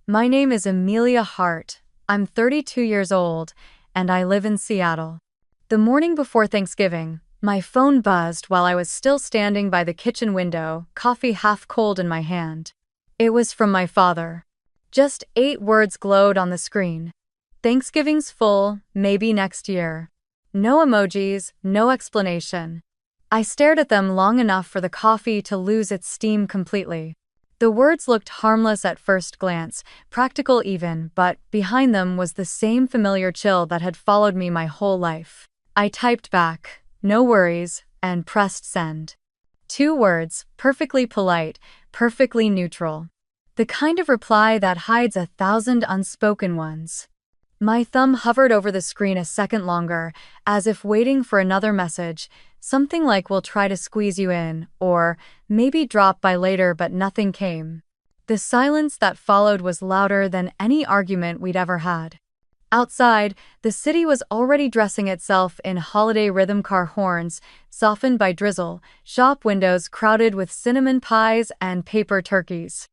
My name is Amelia Hart. I'm 32 years old, and I live in Seattle. The morning before Thanksgiving, my phone buzzed while I was still standing by the kitchen window, coffee half cold in my hand. It was from my father. Just 8 words glowed on the screen. Thanksgiving's full, maybe next year. No emojis, no explanation. I stared at them long enough for the coffee to lose its steam completely. The words looked harmless at first glance, practical even, but behind them was the same familiar chill that had followed me my whole life. I typed back, "No worries," and pressed send. 2 words, perfectly polite, perfectly neutral. The kind of reply that hides 1,000 unspoken ones. My thumb hovered over the screen a second longer, as if waiting for another message, something like "we'll try to squeeze you in," or "maybe drop by later," but nothing came. The silence that followed was louder than any argument we'd ever had. Outside, the city was already dressing itself in holiday rhythm car horns, softened by drizzle, shop windows crowded with cinnamon pies and paper turkeys.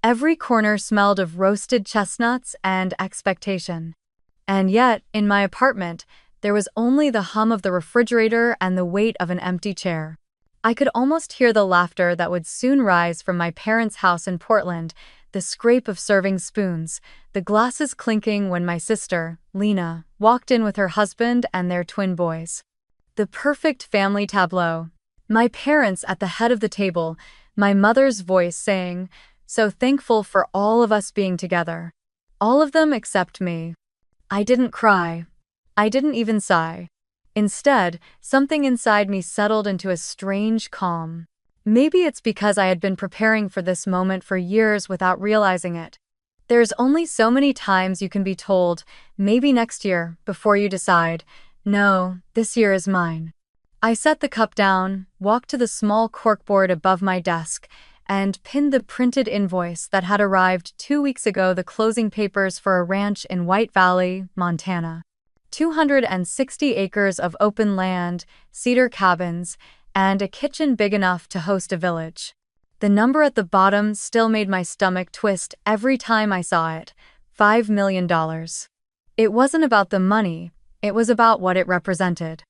Every corner smelled of roasted chestnuts and expectation. And yet, in my apartment, there was only the hum of the refrigerator and the weight of an empty chair. I could almost hear the laughter that would soon rise from my parents' house in Portland, the scrape of serving spoons, the glasses clinking when my sister, Lena, walked in with her husband and their twin boys. The perfect family tableau. My parents at the head of the table, my mother's voice saying, "So thankful for all of us being together." All of them except me. I didn't cry. I didn't even sigh. Instead, something inside me settled into a strange calm. Maybe it's because I had been preparing for this moment for years without realizing it. There's only so many times you can be told, "maybe next year," before you decide, "No, this year is mine." I set the cup down, walked to the small corkboard above my desk, and pinned the printed invoice that had arrived 2 weeks ago, the closing papers for a ranch in White Valley, Montana. 260 acres of open land, cedar cabins, and a kitchen big enough to host a village. The number at the bottom still made my stomach twist every time I saw it: $5 million. It wasn't about the money, it was about what it represented.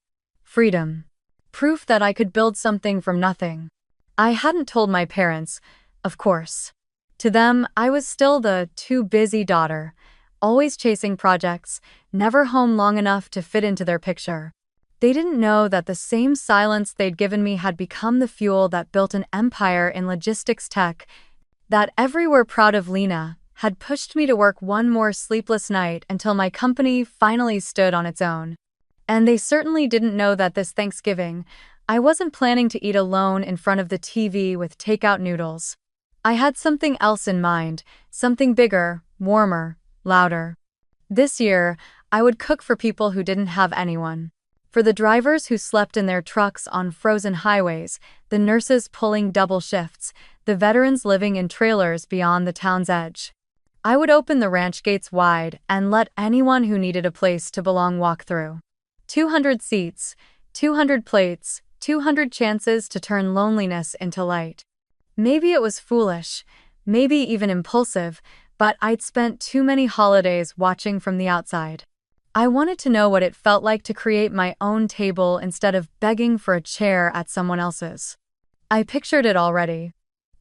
Freedom. Proof that I could build something from nothing. I hadn't told my parents, of course. To them, I was still the too busy daughter, always chasing projects, never home long enough to fit into their picture. They didn't know that the same silence they'd given me had become the fuel that built an empire in logistics tech, that everywhere proud of Lena, had pushed me to work one more sleepless night until my company finally stood on its own. And they certainly didn't know that this Thanksgiving, I wasn't planning to eat alone in front of the TV with takeout noodles. I had something else in mind, something bigger, warmer, louder. This year, I would cook for people who didn't have anyone. For the drivers who slept in their trucks on frozen highways, the nurses pulling double shifts, the veterans living in trailers beyond the town's edge. I would open the ranch gates wide and let anyone who needed a place to belong walk through. 200 seats, 200 plates, 200 chances to turn loneliness into light. Maybe it was foolish, maybe even impulsive, but I'd spent too many holidays watching from the outside. I wanted to know what it felt like to create my own table instead of begging for a chair at someone else's. I pictured it already.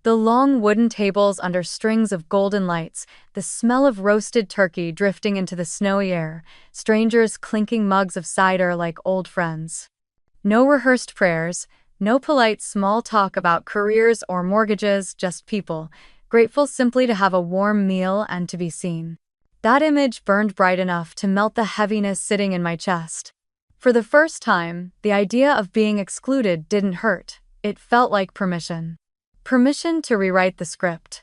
The long wooden tables under strings of golden lights, the smell of roasted turkey drifting into the snowy air, strangers clinking mugs of cider like old friends. No rehearsed prayers, no polite small talk about careers or mortgages, just people, grateful simply to have a warm meal and to be seen. That image burned bright enough to melt the heaviness sitting in my chest. For the first time, the idea of being excluded didn't hurt. It felt like permission. Permission to rewrite the script.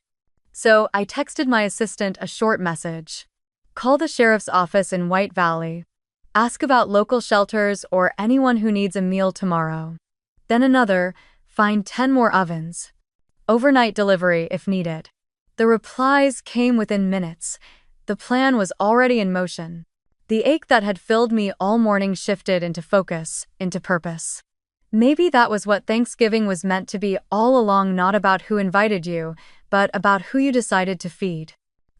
So I texted my assistant a short message. "Call the sheriff's office in White Valley. Ask about local shelters or anyone who needs a meal tomorrow." Then another, "Find 10 more ovens. Overnight delivery if needed." The replies came within minutes. The plan was already in motion. The ache that had filled me all morning shifted into focus, into purpose. Maybe that was what Thanksgiving was meant to be all along, not about who invited you, but about who you decided to feed.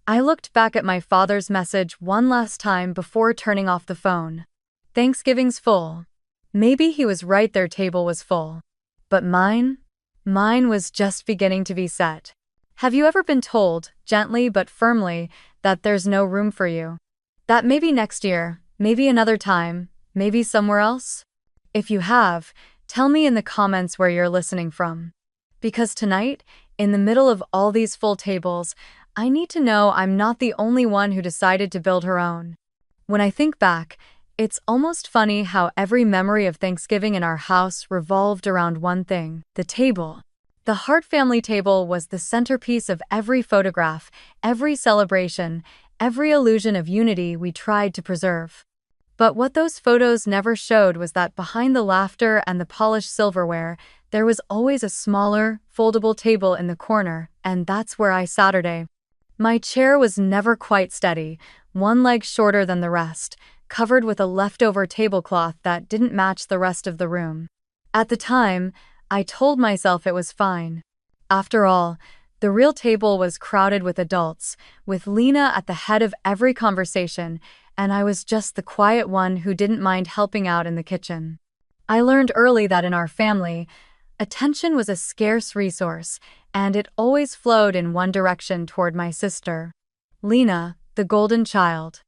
I looked back at my father's message one last time before turning off the phone. Thanksgiving's full. Maybe he was right, their table was full. But mine? Mine was just beginning to be set. Have you ever been told, gently but firmly, that there's no room for you? That maybe next year, maybe another time, maybe somewhere else? If you have, tell me in the comments where you're listening from. Because tonight, in the middle of all these full tables, I need to know I'm not the only one who decided to build her own. When I think back, it's almost funny how every memory of Thanksgiving in our house revolved around one thing: the table. The Hart family table was the centerpiece of every photograph, every celebration, every illusion of unity we tried to preserve. But what those photos never showed was that behind the laughter and the polished silverware, there was always a smaller, foldable table in the corner, and that's where I sat Saturday. My chair was never quite steady, one leg shorter than the rest, covered with a leftover tablecloth that didn't match the rest of the room. At the time, I told myself it was fine. After all, the real table was crowded with adults, with Lena at the head of every conversation, and I was just the quiet one who didn't mind helping out in the kitchen. I learned early that in our family, attention was a scarce resource, and it always flowed in one direction toward my sister. Lena, the golden child.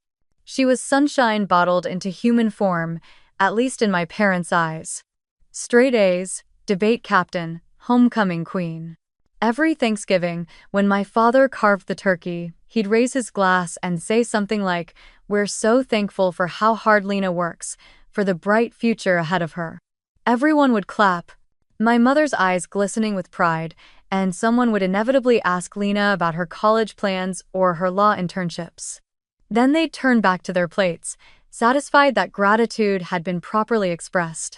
She was sunshine bottled into human form, at least in my parents' eyes. Straight A's, debate captain, homecoming queen. Every Thanksgiving, when my father carved the turkey, he'd raise his glass and say something like, "We're so thankful for how hard Lena works, for the bright future ahead of her." Everyone would clap, my mother's eyes glistening with pride, and someone would inevitably ask Lena about her college plans or her law internships. Then they'd turn back to their plates, satisfied that gratitude had been properly expressed.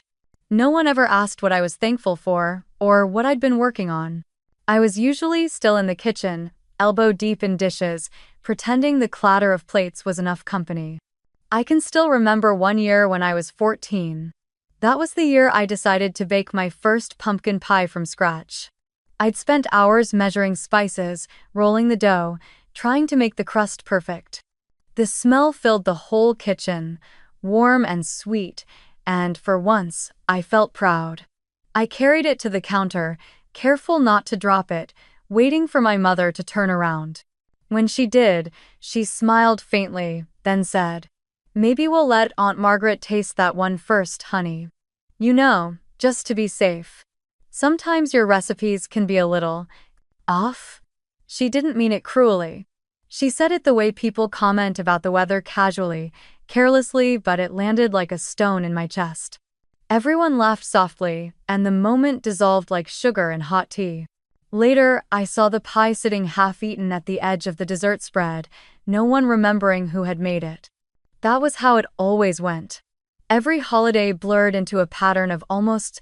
No one ever asked what I was thankful for, or what I'd been working on. I was usually still in the kitchen, elbow deep in dishes, pretending the clatter of plates was enough company. I can still remember one year when I was 14. That was the year I decided to bake my first pumpkin pie from scratch. I'd spent hours measuring spices, rolling the dough, trying to make the crust perfect. The smell filled the whole kitchen, warm and sweet, and for once, I felt proud. I carried it to the counter, careful not to drop it, waiting for my mother to turn around. When she did, she smiled faintly, then said, "Maybe we'll let Aunt Margaret taste that one first, honey. You know, just to be safe. Sometimes your recipes can be a little off." She didn't mean it cruelly. She said it the way people comment about the weather casually, carelessly, but it landed like a stone in my chest. Everyone laughed softly, and the moment dissolved like sugar in hot tea. Later, I saw the pie sitting half-eaten at the edge of the dessert spread, no one remembering who had made it. That was how it always went. Every holiday blurred into a pattern of almost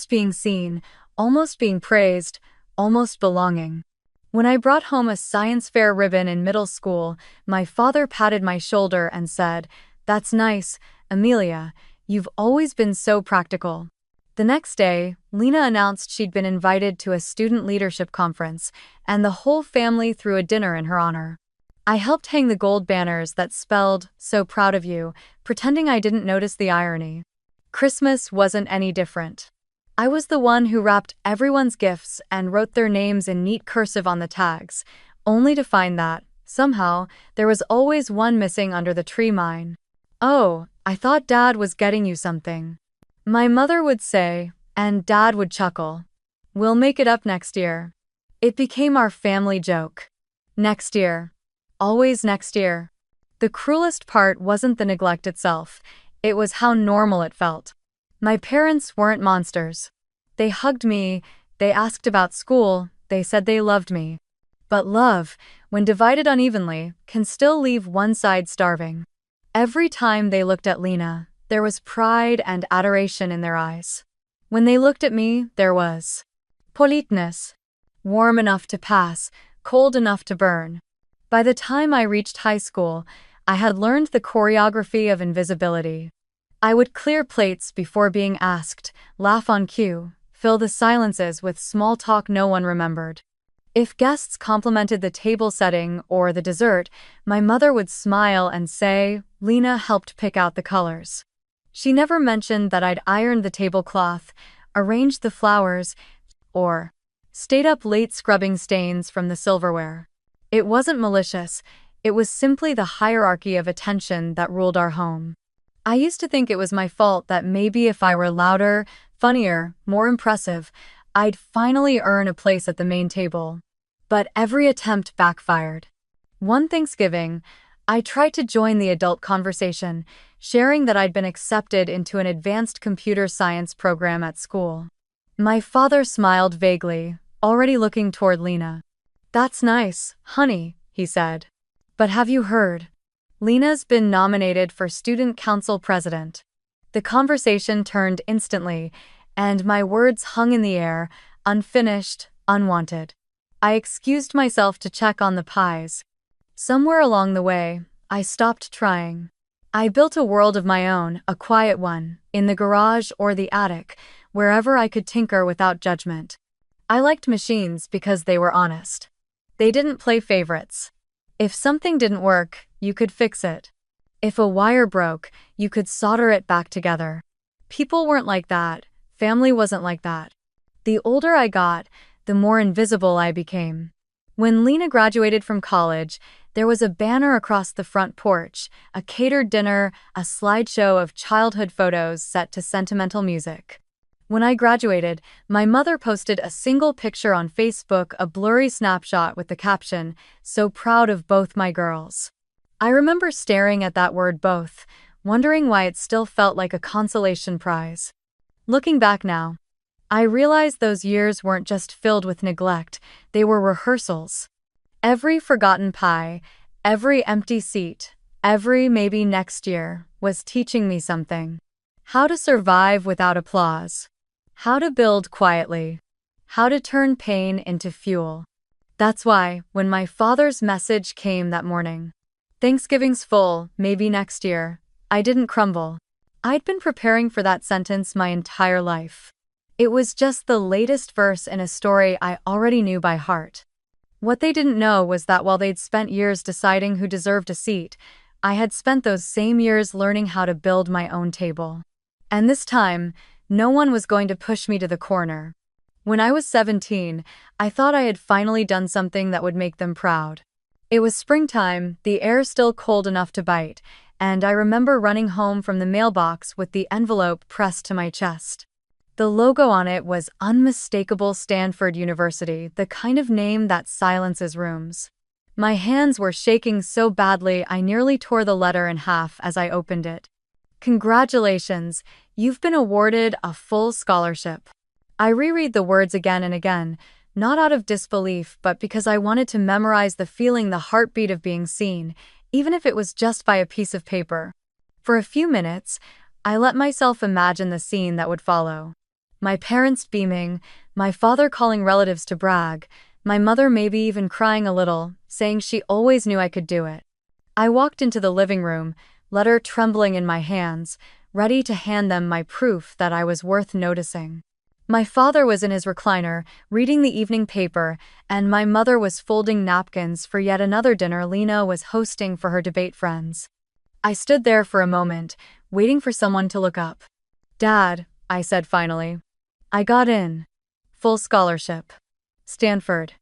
being seen, almost being praised, almost belonging. When I brought home a science fair ribbon in middle school, my father patted my shoulder and said, "That's nice, Amelia. You've always been so practical." The next day, Lena announced she'd been invited to a student leadership conference, and the whole family threw a dinner in her honor. I helped hang the gold banners that spelled, "So proud of you," pretending I didn't notice the irony. Christmas wasn't any different. I was the one who wrapped everyone's gifts and wrote their names in neat cursive on the tags, only to find that, somehow, there was always one missing under the tree. Mine. "Oh, I thought Dad was getting you something," my mother would say, and Dad would chuckle. "We'll make it up next year." It became our family joke. Next year. Always next year. The cruelest part wasn't the neglect itself, it was how normal it felt. My parents weren't monsters. They hugged me, they asked about school, they said they loved me. But love, when divided unevenly, can still leave one side starving. Every time they looked at Lena, there was pride and adoration in their eyes. When they looked at me, there was politeness. Warm enough to pass, cold enough to burn. By the time I reached high school, I had learned the choreography of invisibility. I would clear plates before being asked, laugh on cue, fill the silences with small talk no one remembered. If guests complimented the table setting or the dessert, my mother would smile and say, "Lena helped pick out the colors." She never mentioned that I'd ironed the tablecloth, arranged the flowers, or stayed up late scrubbing stains from the silverware. It wasn't malicious, it was simply the hierarchy of attention that ruled our home. I used to think it was my fault that maybe if I were louder, funnier, more impressive, I'd finally earn a place at the main table. But every attempt backfired. One Thanksgiving, I tried to join the adult conversation, sharing that I'd been accepted into an advanced computer science program at school. My father smiled vaguely, already looking toward Lena. "That's nice, honey," he said. "But have you heard? Lena's been nominated for student council president." The conversation turned instantly, and my words hung in the air, unfinished, unwanted. I excused myself to check on the pies. Somewhere along the way, I stopped trying. I built a world of my own, a quiet one, in the garage or the attic, wherever I could tinker without judgment. I liked machines because they were honest. They didn't play favorites. If something didn't work, you could fix it. If a wire broke, you could solder it back together. People weren't like that. Family wasn't like that. The older I got, the more invisible I became. When Lena graduated from college, there was a banner across the front porch, a catered dinner, a slideshow of childhood photos set to sentimental music. When I graduated, my mother posted a single picture on Facebook, a blurry snapshot with the caption, "So proud of both my girls." I remember staring at that word both, wondering why it still felt like a consolation prize. Looking back now, I realized those years weren't just filled with neglect, they were rehearsals. Every forgotten pie, every empty seat, every maybe next year was teaching me something. How to survive without applause. How to build quietly. How to turn pain into fuel. That's why, when my father's message came that morning, "Thanksgiving's full, maybe next year," I didn't crumble. I'd been preparing for that sentence my entire life. It was just the latest verse in a story I already knew by heart. What they didn't know was that while they'd spent years deciding who deserved a seat, I had spent those same years learning how to build my own table. And this time, no one was going to push me to the corner. When I was 17, I thought I had finally done something that would make them proud. It was springtime, the air still cold enough to bite, and I remember running home from the mailbox with the envelope pressed to my chest. The logo on it was unmistakable Stanford University, the kind of name that silences rooms. My hands were shaking so badly I nearly tore the letter in half as I opened it. "Congratulations, you've been awarded a full scholarship." I reread the words again and again, not out of disbelief but because I wanted to memorize the feeling, the heartbeat of being seen, even if it was just by a piece of paper. For a few minutes, I let myself imagine the scene that would follow. My parents beaming, my father calling relatives to brag, my mother maybe even crying a little, saying she always knew I could do it. I walked into the living room, letter trembling in my hands, ready to hand them my proof that I was worth noticing. My father was in his recliner, reading the evening paper, and my mother was folding napkins for yet another dinner Lena was hosting for her debate friends. I stood there for a moment, waiting for someone to look up. "Dad," I said finally. "I got in. Full scholarship. Stanford."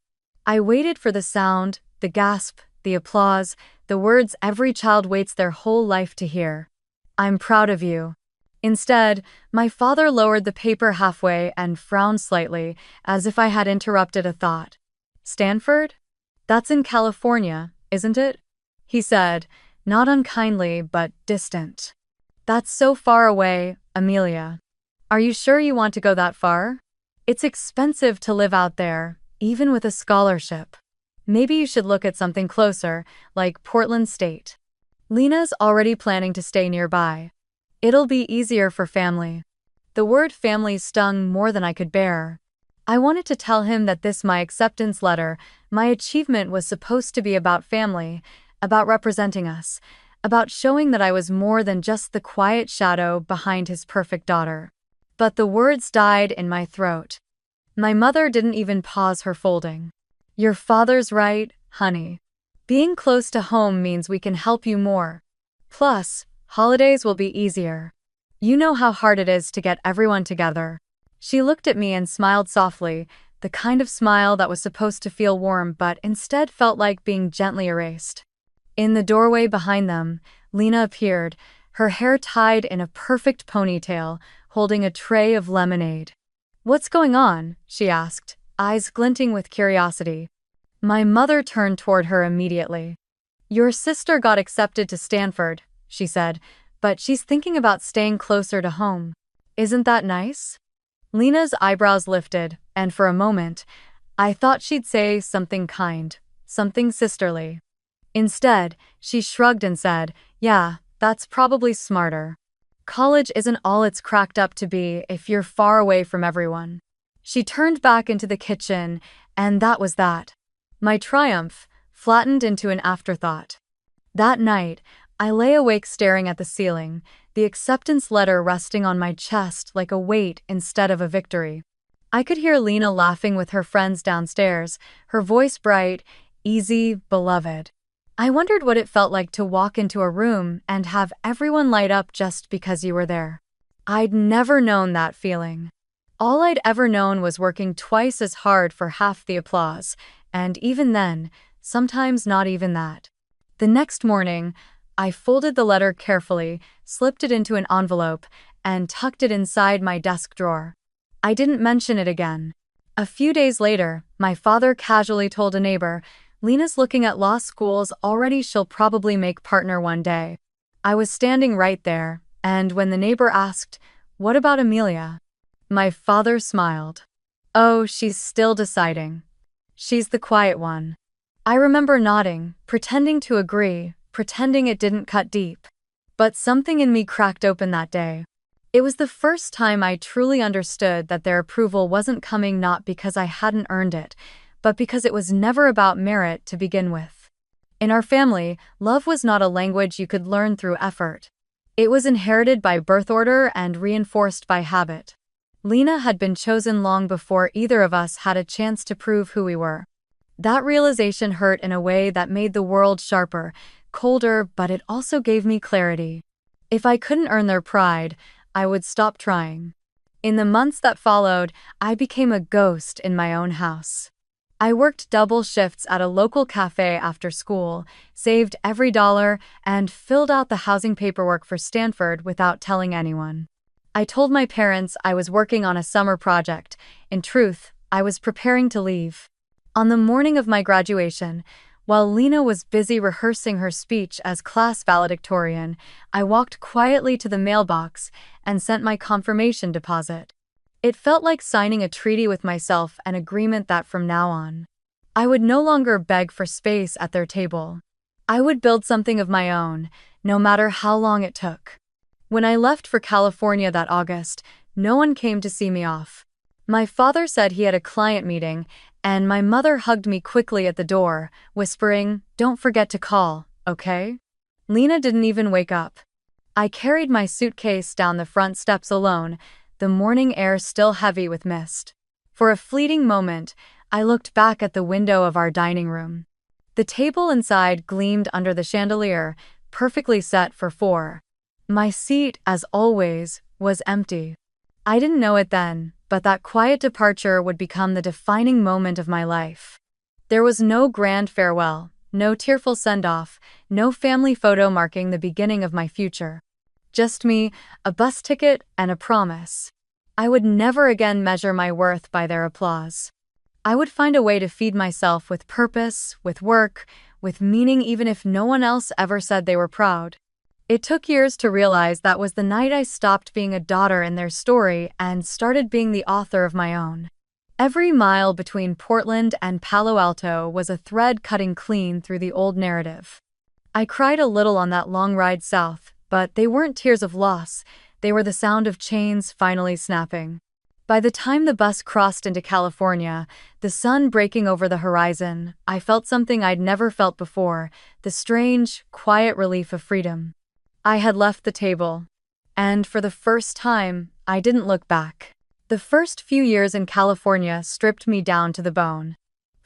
I waited for the sound, the gasp, the applause, the words every child waits their whole life to hear. "I'm proud of you." Instead, my father lowered the paper halfway and frowned slightly, as if I had interrupted a thought. "Stanford? That's in California, isn't it?" he said, not unkindly but distant. "That's so far away, Amelia. Are you sure you want to go that far? It's expensive to live out there, even with a scholarship. Maybe you should look at something closer, like Portland State. Lena's already planning to stay nearby. It'll be easier for family." The word family stung more than I could bear. I wanted to tell him that my acceptance letter, my achievement was supposed to be about family, about representing us, about showing that I was more than just the quiet shadow behind his perfect daughter. But the words died in my throat. My mother didn't even pause her folding. Your father's right, honey. Being close to home means we can help you more. Plus, holidays will be easier. You know how hard it is to get everyone together. She looked at me and smiled softly, the kind of smile that was supposed to feel warm but instead felt like being gently erased. In the doorway behind them, Lena appeared, her hair tied in a perfect ponytail, holding a tray of lemonade. "What's going on?" she asked, eyes glinting with curiosity. My mother turned toward her immediately. "Your sister got accepted to Stanford," she said, "but she's thinking about staying closer to home. Isn't that nice?" Lena's eyebrows lifted, and for a moment, I thought she'd say something kind, something sisterly. Instead, she shrugged and said, "Yeah, that's probably smarter. College isn't all it's cracked up to be if you're far away from everyone." She turned back into the kitchen, and that was that. My triumph flattened into an afterthought. That night, I lay awake staring at the ceiling, the acceptance letter resting on my chest like a weight instead of a victory. I could hear Lena laughing with her friends downstairs, her voice bright, easy, beloved. I wondered what it felt like to walk into a room and have everyone light up just because you were there. I'd never known that feeling. All I'd ever known was working twice as hard for half the applause, and even then, sometimes not even that. The next morning, I folded the letter carefully, slipped it into an envelope, and tucked it inside my desk drawer. I didn't mention it again. A few days later, my father casually told a neighbor, "Lena's looking at law schools already, she'll probably make partner one day." I was standing right there, and when the neighbor asked, "What about Amelia?" my father smiled. "Oh, she's still deciding. She's the quiet one." I remember nodding, pretending to agree, pretending it didn't cut deep. But something in me cracked open that day. It was the first time I truly understood that their approval wasn't coming not because I hadn't earned it, but because it was never about merit to begin with. In our family, love was not a language you could learn through effort. It was inherited by birth order and reinforced by habit. Lena had been chosen long before either of us had a chance to prove who we were. That realization hurt in a way that made the world sharper, colder, but it also gave me clarity. If I couldn't earn their pride, I would stop trying. In the months that followed, I became a ghost in my own house. I worked double shifts at a local cafe after school, saved every dollar, and filled out the housing paperwork for Stanford without telling anyone. I told my parents I was working on a summer project. In truth, I was preparing to leave. On the morning of my graduation, while Lena was busy rehearsing her speech as class valedictorian, I walked quietly to the mailbox and sent my confirmation deposit. It felt like signing a treaty with myself, an agreement that from now on, I would no longer beg for space at their table. I would build something of my own, no matter how long it took. When I left for California that August, no one came to see me off. My father said he had a client meeting, and my mother hugged me quickly at the door, whispering, "Don't forget to call, okay?" Lena didn't even wake up. I carried my suitcase down the front steps alone, the morning air still heavy with mist. For a fleeting moment, I looked back at the window of our dining room. The table inside gleamed under the chandelier, perfectly set for four. My seat, as always, was empty. I didn't know it then, but that quiet departure would become the defining moment of my life. There was no grand farewell, no tearful send-off, no family photo marking the beginning of my future. Just me, a bus ticket, and a promise. I would never again measure my worth by their applause. I would find a way to feed myself with purpose, with work, with meaning, even if no one else ever said they were proud. It took years to realize that was the night I stopped being a daughter in their story and started being the author of my own. Every mile between Portland and Palo Alto was a thread cutting clean through the old narrative. I cried a little on that long ride south, but they weren't tears of loss, they were the sound of chains finally snapping. By the time the bus crossed into California, the sun breaking over the horizon, I felt something I'd never felt before, the strange, quiet relief of freedom. I had left the table. And for the first time, I didn't look back. The first few years in California stripped me down to the bone.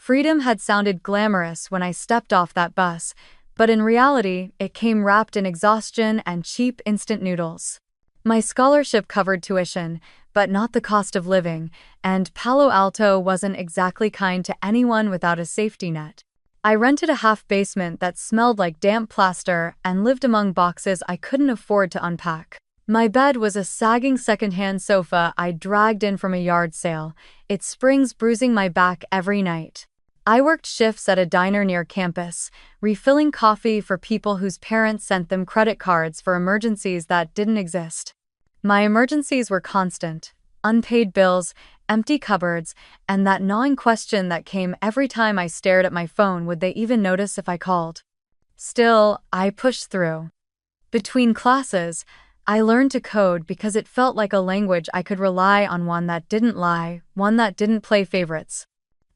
Freedom had sounded glamorous when I stepped off that bus, but in reality, it came wrapped in exhaustion and cheap instant noodles. My scholarship covered tuition, but not the cost of living, and Palo Alto wasn't exactly kind to anyone without a safety net. I rented a half-basement that smelled like damp plaster and lived among boxes I couldn't afford to unpack. My bed was a sagging secondhand sofa I dragged in from a yard sale, its springs bruising my back every night. I worked shifts at a diner near campus, refilling coffee for people whose parents sent them credit cards for emergencies that didn't exist. My emergencies were constant: unpaid bills, empty cupboards, and that gnawing question that came every time I stared at my phone: would they even notice if I called? Still, I pushed through. Between classes, I learned to code because it felt like a language I could rely on, one that didn't lie, one that didn't play favorites.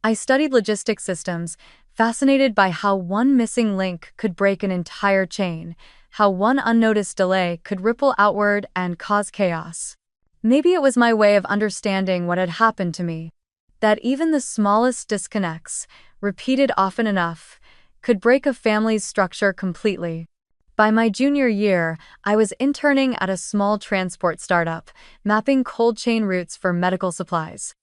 I studied logistics systems, fascinated by how one missing link could break an entire chain, how one unnoticed delay could ripple outward and cause chaos. Maybe it was my way of understanding what had happened to me, that even the smallest disconnects, repeated often enough, could break a family's structure completely. By my junior year, I was interning at a small transport startup, mapping cold chain routes for medical supplies.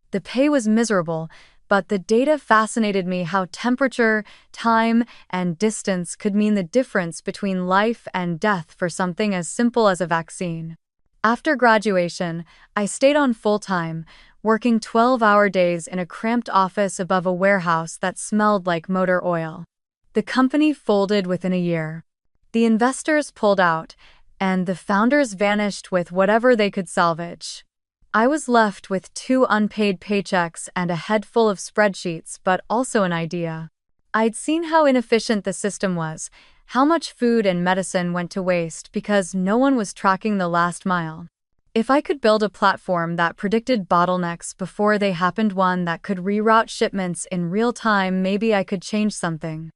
The pay was miserable, but the data fascinated me: how temperature, time, and distance could mean the difference between life and death for something as simple as a vaccine. After graduation, I stayed on full-time, working 12-hour days in a cramped office above a warehouse that smelled like motor oil. The company folded within a year. The investors pulled out, and the founders vanished with whatever they could salvage. I was left with 2 unpaid paychecks and a head full of spreadsheets, but also an idea. I'd seen how inefficient the system was, how much food and medicine went to waste because no one was tracking the last mile. If I could build a platform that predicted bottlenecks before they happened, one that could reroute shipments in real time, maybe I could change something.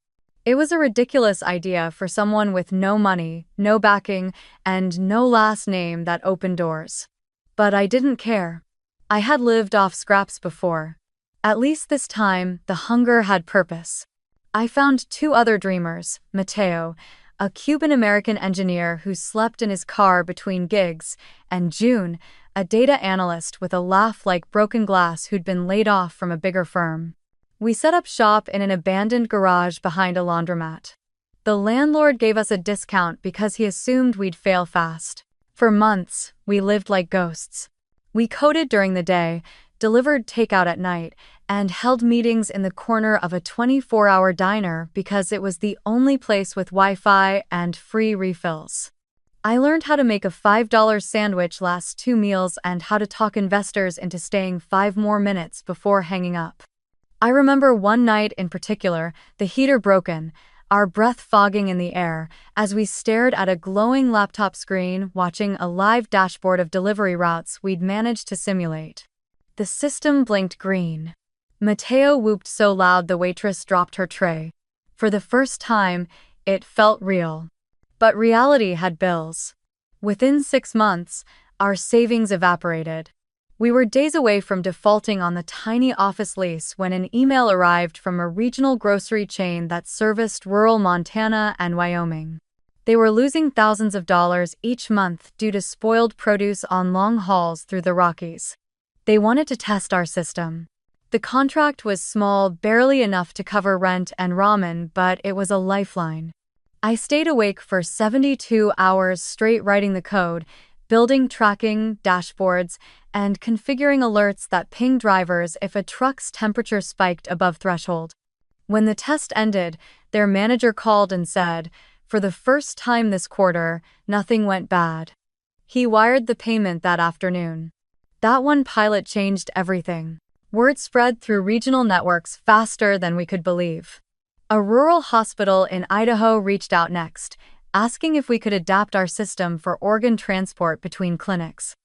It was a ridiculous idea for someone with no money, no backing, and no last name that opened doors. But I didn't care. I had lived off scraps before. At least this time, the hunger had purpose. I found 2 other dreamers: Mateo, a Cuban-American engineer who slept in his car between gigs, and June, a data analyst with a laugh like broken glass who'd been laid off from a bigger firm. We set up shop in an abandoned garage behind a laundromat. The landlord gave us a discount because he assumed we'd fail fast. For months, we lived like ghosts. We coded during the day, delivered takeout at night, and held meetings in the corner of a 24-hour diner because it was the only place with Wi-Fi and free refills. I learned how to make a $5 sandwich last 2 meals and how to talk investors into staying 5 more minutes before hanging up. I remember one night in particular, the heater broken, our breath fogging in the air, as we stared at a glowing laptop screen watching a live dashboard of delivery routes we'd managed to simulate. The system blinked green. Mateo whooped so loud the waitress dropped her tray. For the first time, it felt real. But reality had bills. Within 6 months, our savings evaporated. We were days away from defaulting on the tiny office lease when an email arrived from a regional grocery chain that serviced rural Montana and Wyoming. They were losing thousands of dollars each month due to spoiled produce on long hauls through the Rockies. They wanted to test our system. The contract was small, barely enough to cover rent and ramen, but it was a lifeline. I stayed awake for 72 hours straight writing the code, building tracking dashboards, and configuring alerts that ping drivers if a truck's temperature spiked above threshold. When the test ended, their manager called and said, "For the first time this quarter, nothing went bad." He wired the payment that afternoon. That one pilot changed everything. Word spread through regional networks faster than we could believe. A rural hospital in Idaho reached out next, asking if we could adapt our system for organ transport between clinics.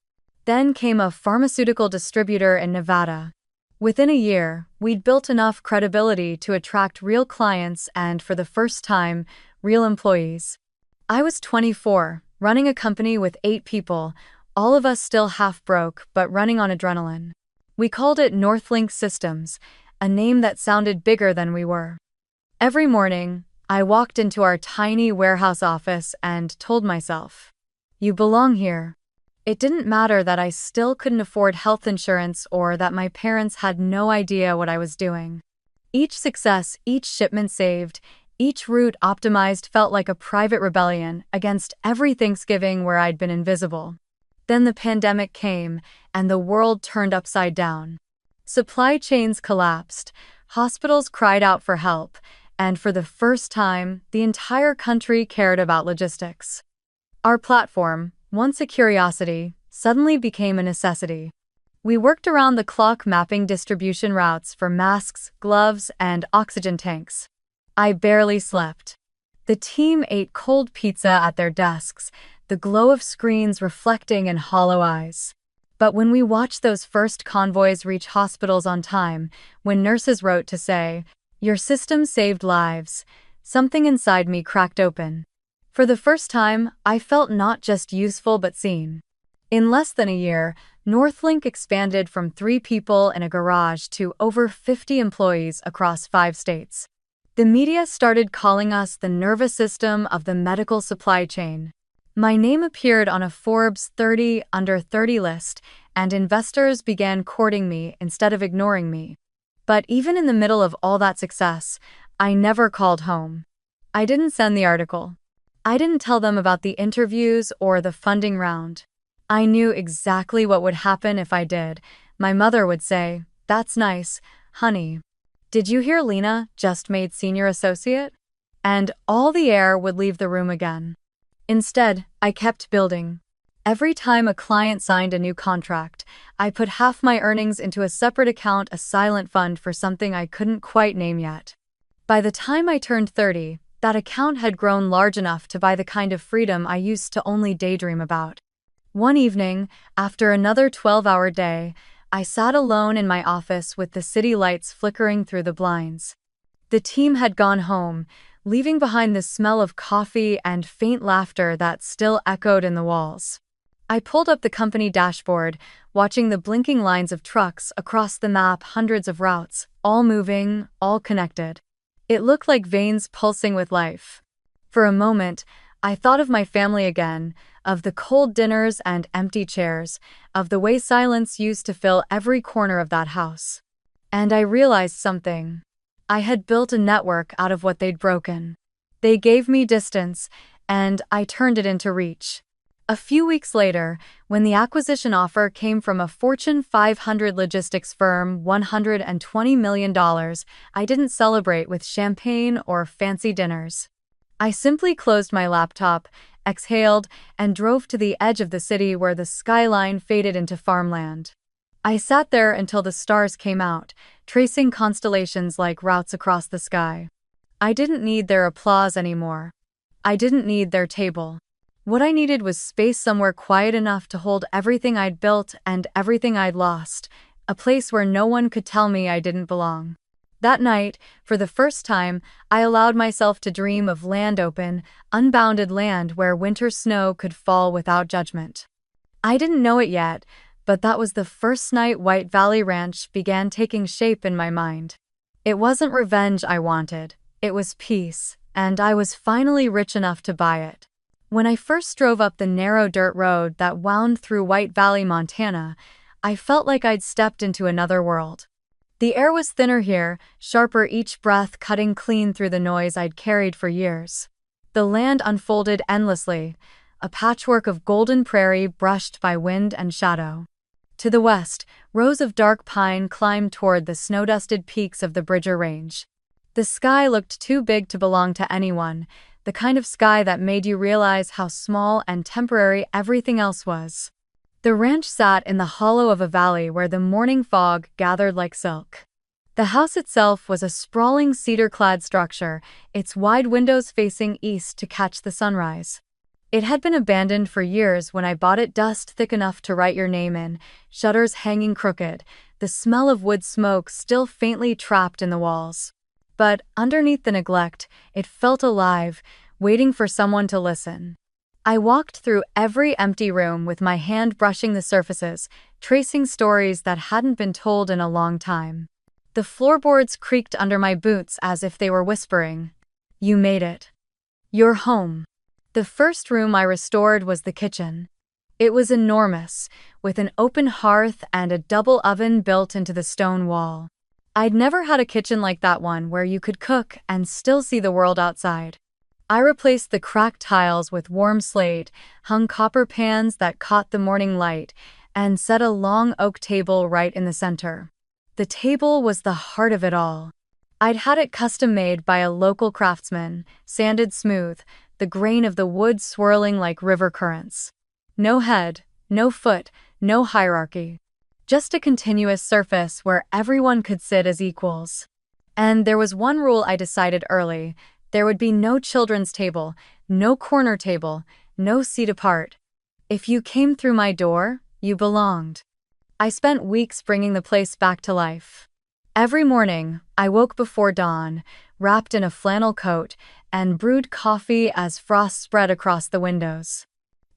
Then came a pharmaceutical distributor in Nevada. Within a year, we'd built enough credibility to attract real clients and, for the first time, real employees. I was 24, running a company with 8 people, all of us still half broke but running on adrenaline. We called it Northlink Systems, a name that sounded bigger than we were. Every morning, I walked into our tiny warehouse office and told myself, "You belong here." It didn't matter that I still couldn't afford health insurance or that my parents had no idea what I was doing. Each success, each shipment saved, each route optimized felt like a private rebellion against every Thanksgiving where I'd been invisible. Then the pandemic came, and the world turned upside down. Supply chains collapsed, hospitals cried out for help, and for the first time, the entire country cared about logistics. Our platform, once a curiosity, suddenly became a necessity. We worked around the clock mapping distribution routes for masks, gloves, and oxygen tanks. I barely slept. The team ate cold pizza at their desks, the glow of screens reflecting in hollow eyes. But when we watched those first convoys reach hospitals on time, when nurses wrote to say, "Your system saved lives," something inside me cracked open. For the first time, I felt not just useful but seen. In less than a year, Northlink expanded from 3 people in a garage to over 50 employees across 5 states. The media started calling us the nervous system of the medical supply chain. My name appeared on a Forbes 30 under 30 list, and investors began courting me instead of ignoring me. But even in the middle of all that success, I never called home. I didn't send the article. I didn't tell them about the interviews or the funding round. I knew exactly what would happen if I did. My mother would say, "That's nice, honey. Did you hear Lena just made senior associate?" And all the air would leave the room again. Instead, I kept building. Every time a client signed a new contract, I put half my earnings into a separate account, a silent fund for something I couldn't quite name yet. By the time I turned 30, that account had grown large enough to buy the kind of freedom I used to only daydream about. One evening, after another 12-hour day, I sat alone in my office with the city lights flickering through the blinds. The team had gone home, leaving behind the smell of coffee and faint laughter that still echoed in the walls. I pulled up the company dashboard, watching the blinking lines of trucks across the map, hundreds of routes, all moving, all connected. It looked like veins pulsing with life. For a moment, I thought of my family again, of the cold dinners and empty chairs, of the way silence used to fill every corner of that house. And I realized something. I had built a network out of what they'd broken. They gave me distance, and I turned it into reach. A few weeks later, when the acquisition offer came from a Fortune 500 logistics firm, $120 million, I didn't celebrate with champagne or fancy dinners. I simply closed my laptop, exhaled, and drove to the edge of the city where the skyline faded into farmland. I sat there until the stars came out, tracing constellations like routes across the sky. I didn't need their applause anymore. I didn't need their table. What I needed was space somewhere quiet enough to hold everything I'd built and everything I'd lost, a place where no one could tell me I didn't belong. That night, for the first time, I allowed myself to dream of land, open, unbounded land where winter snow could fall without judgment. I didn't know it yet, but that was the first night White Valley Ranch began taking shape in my mind. It wasn't revenge I wanted, it was peace, and I was finally rich enough to buy it. When I first drove up the narrow dirt road that wound through White Valley, Montana, I felt like I'd stepped into another world. The air was thinner here, sharper each breath cutting clean through the noise I'd carried for years. The land unfolded endlessly, a patchwork of golden prairie brushed by wind and shadow. To the west, rows of dark pine climbed toward the snow-dusted peaks of the Bridger Range. The sky looked too big to belong to anyone, the kind of sky that made you realize how small and temporary everything else was. The ranch sat in the hollow of a valley where the morning fog gathered like silk. The house itself was a sprawling cedar-clad structure, its wide windows facing east to catch the sunrise. It had been abandoned for years when I bought it, dust thick enough to write your name in, shutters hanging crooked, the smell of wood smoke still faintly trapped in the walls. But underneath the neglect, it felt alive, waiting for someone to listen. I walked through every empty room with my hand brushing the surfaces, tracing stories that hadn't been told in a long time. The floorboards creaked under my boots as if they were whispering, "You made it. You're home." The first room I restored was the kitchen. It was enormous, with an open hearth and a double oven built into the stone wall. I'd never had a kitchen like that one where you could cook and still see the world outside. I replaced the cracked tiles with warm slate, hung copper pans that caught the morning light, and set a long oak table right in the center. The table was the heart of it all. I'd had it custom-made by a local craftsman, sanded smooth, the grain of the wood swirling like river currents. No head, no foot, no hierarchy. Just a continuous surface where everyone could sit as equals. And there was one rule I decided early: there would be no children's table, no corner table, no seat apart. If you came through my door, you belonged. I spent weeks bringing the place back to life. Every morning, I woke before dawn, wrapped in a flannel coat, and brewed coffee as frost spread across the windows.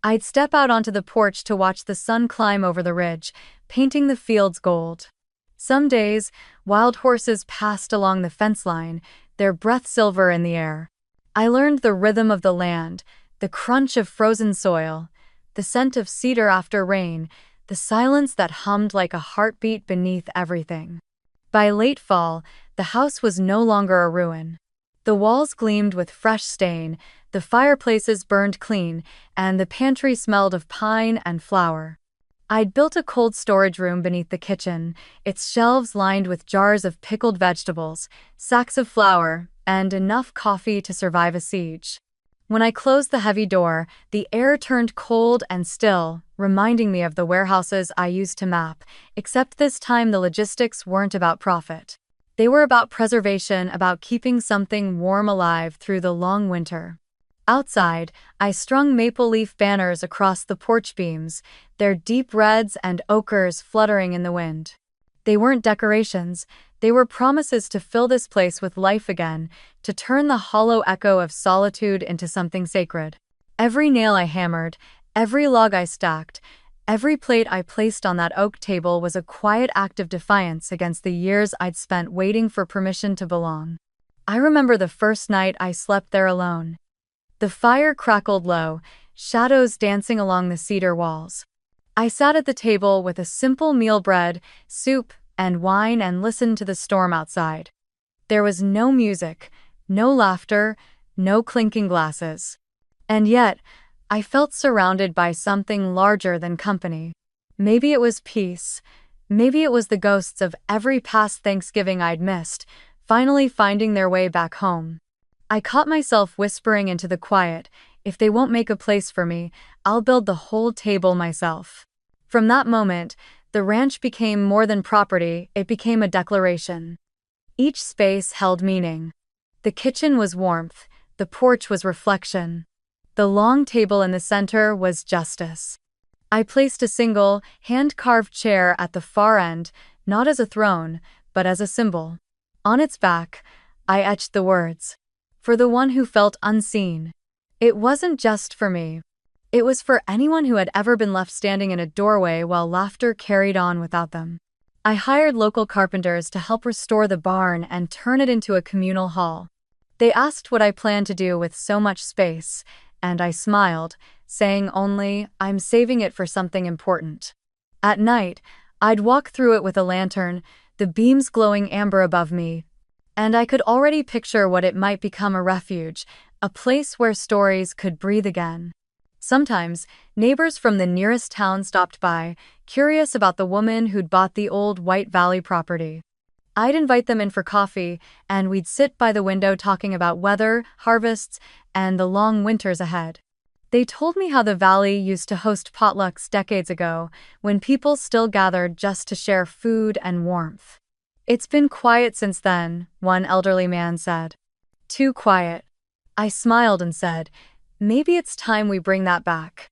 I'd step out onto the porch to watch the sun climb over the ridge, painting the fields gold. Some days, wild horses passed along the fence line, their breath silver in the air. I learned the rhythm of the land, the crunch of frozen soil, the scent of cedar after rain, the silence that hummed like a heartbeat beneath everything. By late fall, the house was no longer a ruin. The walls gleamed with fresh stain, the fireplaces burned clean, and the pantry smelled of pine and flour. I'd built a cold storage room beneath the kitchen, its shelves lined with jars of pickled vegetables, sacks of flour, and enough coffee to survive a siege. When I closed the heavy door, the air turned cold and still, reminding me of the warehouses I used to map, except this time the logistics weren't about profit. They were about preservation, about keeping something warm alive through the long winter. Outside, I strung maple leaf banners across the porch beams, their deep reds and ochres fluttering in the wind. They weren't decorations, they were promises to fill this place with life again, to turn the hollow echo of solitude into something sacred. Every nail I hammered, every log I stacked, every plate I placed on that oak table was a quiet act of defiance against the years I'd spent waiting for permission to belong. I remember the first night I slept there alone. The fire crackled low, shadows dancing along the cedar walls. I sat at the table with a simple meal: bread, soup, and wine, and listened to the storm outside. There was no music, no laughter, no clinking glasses. And yet, I felt surrounded by something larger than company. Maybe it was peace. Maybe it was the ghosts of every past Thanksgiving I'd missed, finally finding their way back home. I caught myself whispering into the quiet, "If they won't make a place for me, I'll build the whole table myself." From that moment, the ranch became more than property, it became a declaration. Each space held meaning. The kitchen was warmth, the porch was reflection. The long table in the center was justice. I placed a single, hand-carved chair at the far end, not as a throne, but as a symbol. On its back, I etched the words, "For the one who felt unseen." It wasn't just for me. It was for anyone who had ever been left standing in a doorway while laughter carried on without them. I hired local carpenters to help restore the barn and turn it into a communal hall. They asked what I planned to do with so much space, and I smiled, saying only, "I'm saving it for something important." At night, I'd walk through it with a lantern, the beams glowing amber above me, and I could already picture what it might become: a refuge, a place where stories could breathe again. Sometimes, neighbors from the nearest town stopped by, curious about the woman who'd bought the old White Valley property. I'd invite them in for coffee, and we'd sit by the window talking about weather, harvests, and the long winters ahead. They told me how the valley used to host potlucks decades ago, when people still gathered just to share food and warmth. "It's been quiet since then," one elderly man said. "Too quiet." I smiled and said, "Maybe it's time we bring that back."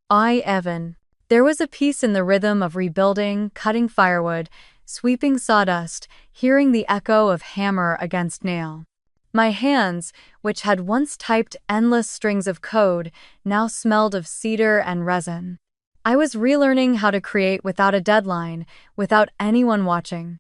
Evan. There was a peace in the rhythm of rebuilding, cutting firewood, sweeping sawdust, hearing the echo of hammer against nail. My hands, which had once typed endless strings of code, now smelled of cedar and resin. I was relearning how to create without a deadline, without anyone watching.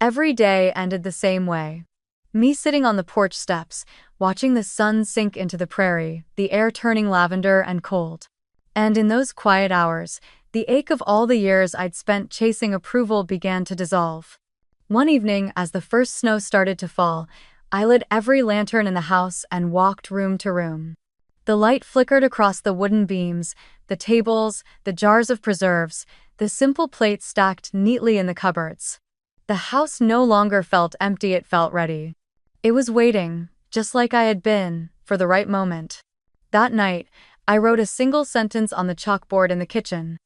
Every day ended the same way. Me sitting on the porch steps, watching the sun sink into the prairie, the air turning lavender and cold. And in those quiet hours, the ache of all the years I'd spent chasing approval began to dissolve. One evening, as the first snow started to fall, I lit every lantern in the house and walked room to room. The light flickered across the wooden beams, the tables, the jars of preserves, the simple plates stacked neatly in the cupboards. The house no longer felt empty, it felt ready. It was waiting, just like I had been, for the right moment. That night, I wrote a single sentence on the chalkboard in the kitchen.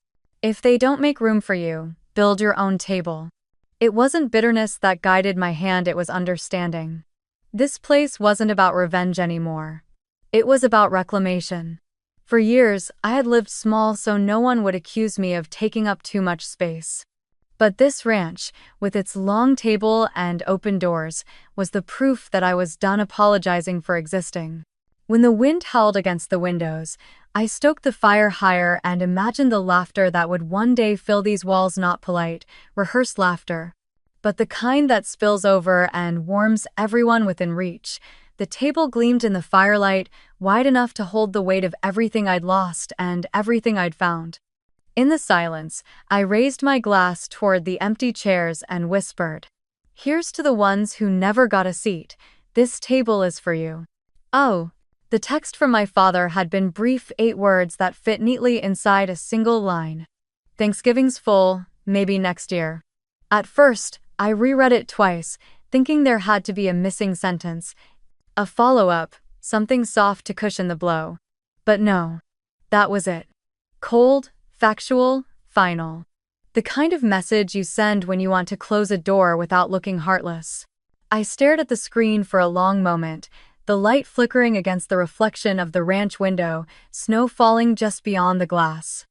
If they don't make room for you, build your own table. It wasn't bitterness that guided my hand, it was understanding. This place wasn't about revenge anymore. It was about reclamation. For years, I had lived small so no one would accuse me of taking up too much space. But this ranch, with its long table and open doors, was the proof that I was done apologizing for existing. When the wind howled against the windows, I stoked the fire higher and imagined the laughter that would one day fill these walls, not polite, rehearsed laughter, but the kind that spills over and warms everyone within reach. The table gleamed in the firelight, wide enough to hold the weight of everything I'd lost and everything I'd found. In the silence, I raised my glass toward the empty chairs and whispered, "Here's to the ones who never got a seat. This table is for you." Oh, the text from my father had been brief, 8 words that fit neatly inside a single line. "Thanksgiving's full, maybe next year." At first, I reread it twice, thinking there had to be a missing sentence, a follow-up, something soft to cushion the blow. But no, that was it. Cold, factual, final. The kind of message you send when you want to close a door without looking heartless. I stared at the screen for a long moment, the light flickering against the reflection of the ranch window, snow falling just beyond the glass.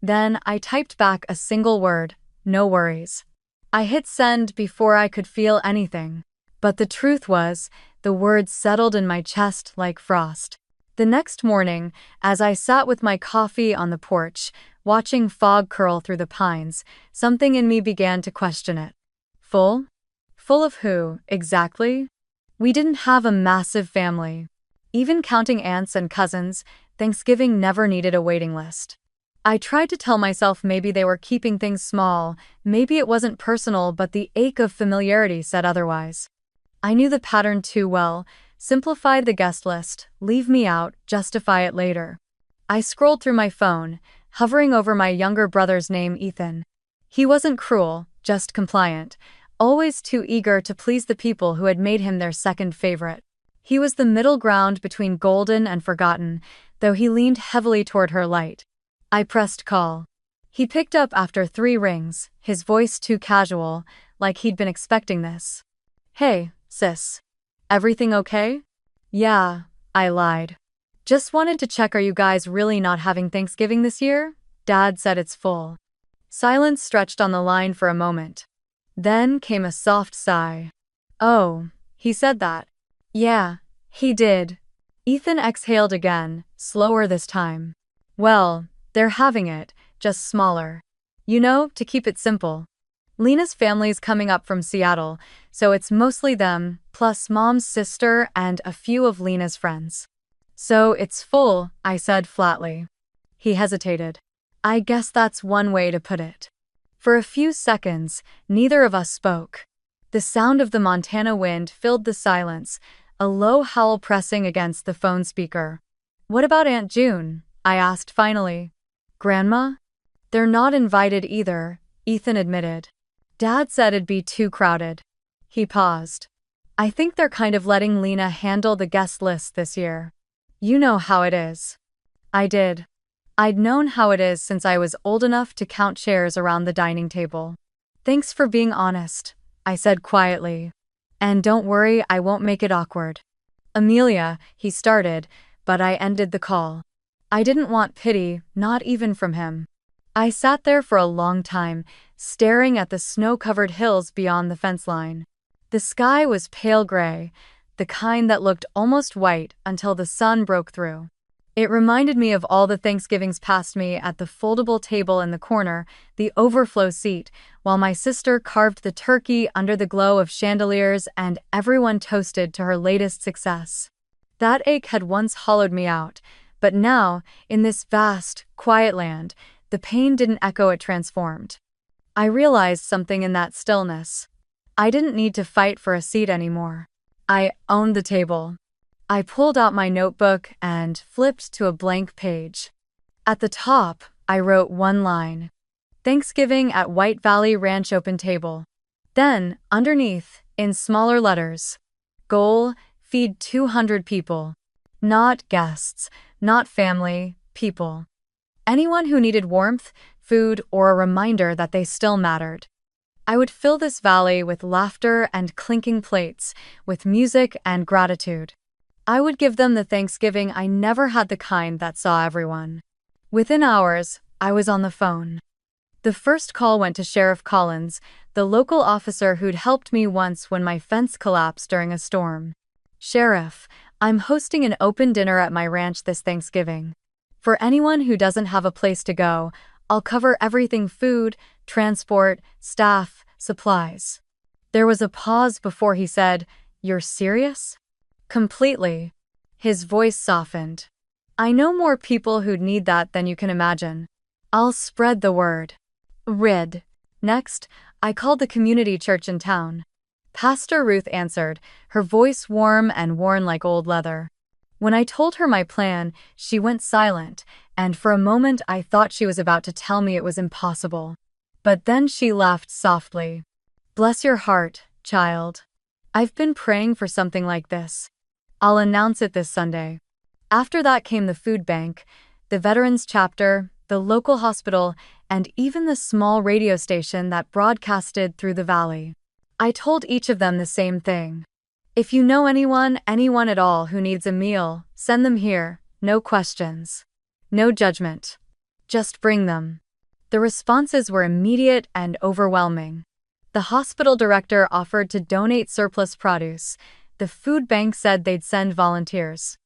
Then I typed back a single word, "No worries." I hit send before I could feel anything. But the truth was, the words settled in my chest like frost. The next morning, as I sat with my coffee on the porch, watching fog curl through the pines, something in me began to question it. Full? Full of who, exactly? We didn't have a massive family. Even counting aunts and cousins, Thanksgiving never needed a waiting list. I tried to tell myself maybe they were keeping things small, maybe it wasn't personal, but the ache of familiarity said otherwise. I knew the pattern too well. Simplify the guest list, leave me out, justify it later. I scrolled through my phone, hovering over my younger brother's name, Ethan. He wasn't cruel, just compliant, always too eager to please the people who had made him their second favorite. He was the middle ground between golden and forgotten, though he leaned heavily toward her light. I pressed call. He picked up after 3 rings, his voice too casual, like he'd been expecting this. "Hey, sis. Everything okay?" "Yeah," I lied. "Just wanted to check, are you guys really not having Thanksgiving this year? Dad said it's full." Silence stretched on the line for a moment. Then came a soft sigh. "Oh, he said that." "Yeah, he did." Ethan exhaled again, slower this time. "Well, they're having it, just smaller. You know, to keep it simple. Lena's family's coming up from Seattle, so it's mostly them, plus Mom's sister and a few of Lena's friends. So it's full," I said flatly. He hesitated. "I guess that's one way to put it." For a few seconds, neither of us spoke. The sound of the Montana wind filled the silence, a low howl pressing against the phone speaker. "What about Aunt June?" I asked finally. "Grandma?" "They're not invited either," Ethan admitted. "Dad said it'd be too crowded." He paused. "I think they're kind of letting Lena handle the guest list this year. You know how it is." I did. I'd known how it is since I was old enough to count chairs around the dining table. "Thanks for being honest," I said quietly. "And don't worry, I won't make it awkward." "Amelia," he started, but I ended the call. I didn't want pity, not even from him. I sat there for a long time, staring at the snow-covered hills beyond the fence line. The sky was pale gray, the kind that looked almost white until the sun broke through. It reminded me of all the Thanksgivings past me at the foldable table in the corner, the overflow seat, while my sister carved the turkey under the glow of chandeliers and everyone toasted to her latest success. That ache had once hollowed me out, but now, in this vast, quiet land, the pain didn't echo, it transformed. I realized something in that stillness. I didn't need to fight for a seat anymore. I owned the table. I pulled out my notebook and flipped to a blank page. At the top, I wrote one line: Thanksgiving at White Valley Ranch Open Table. Then, underneath, in smaller letters, goal: feed 200 people. Not guests, not family, people. Anyone who needed warmth, food, or a reminder that they still mattered. I would fill this valley with laughter and clinking plates, with music and gratitude. I would give them the Thanksgiving I never had, the kind that saw everyone. Within hours, I was on the phone. The first call went to Sheriff Collins, the local officer who'd helped me once when my fence collapsed during a storm. Sheriff, I'm hosting an open dinner at my ranch this Thanksgiving. For anyone who doesn't have a place to go, I'll cover everything: food, transport, staff, supplies. There was a pause before he said, "You're serious?" Completely. His voice softened. I know more people who'd need that than you can imagine. I'll spread the word. Rid. Next, I called the community church in town. Pastor Ruth answered, her voice warm and worn like old leather. When I told her my plan, she went silent, and for a moment I thought she was about to tell me it was impossible. But then she laughed softly. Bless your heart, child. I've been praying for something like this. I'll announce it this Sunday. After that came the food bank, the veterans chapter, the local hospital, and even the small radio station that broadcasted through the valley. I told each of them the same thing. If you know anyone at all who needs a meal, send them here, no questions. No judgment. Just bring them. The responses were immediate and overwhelming. The hospital director offered to donate surplus produce. The food bank said they'd send volunteers.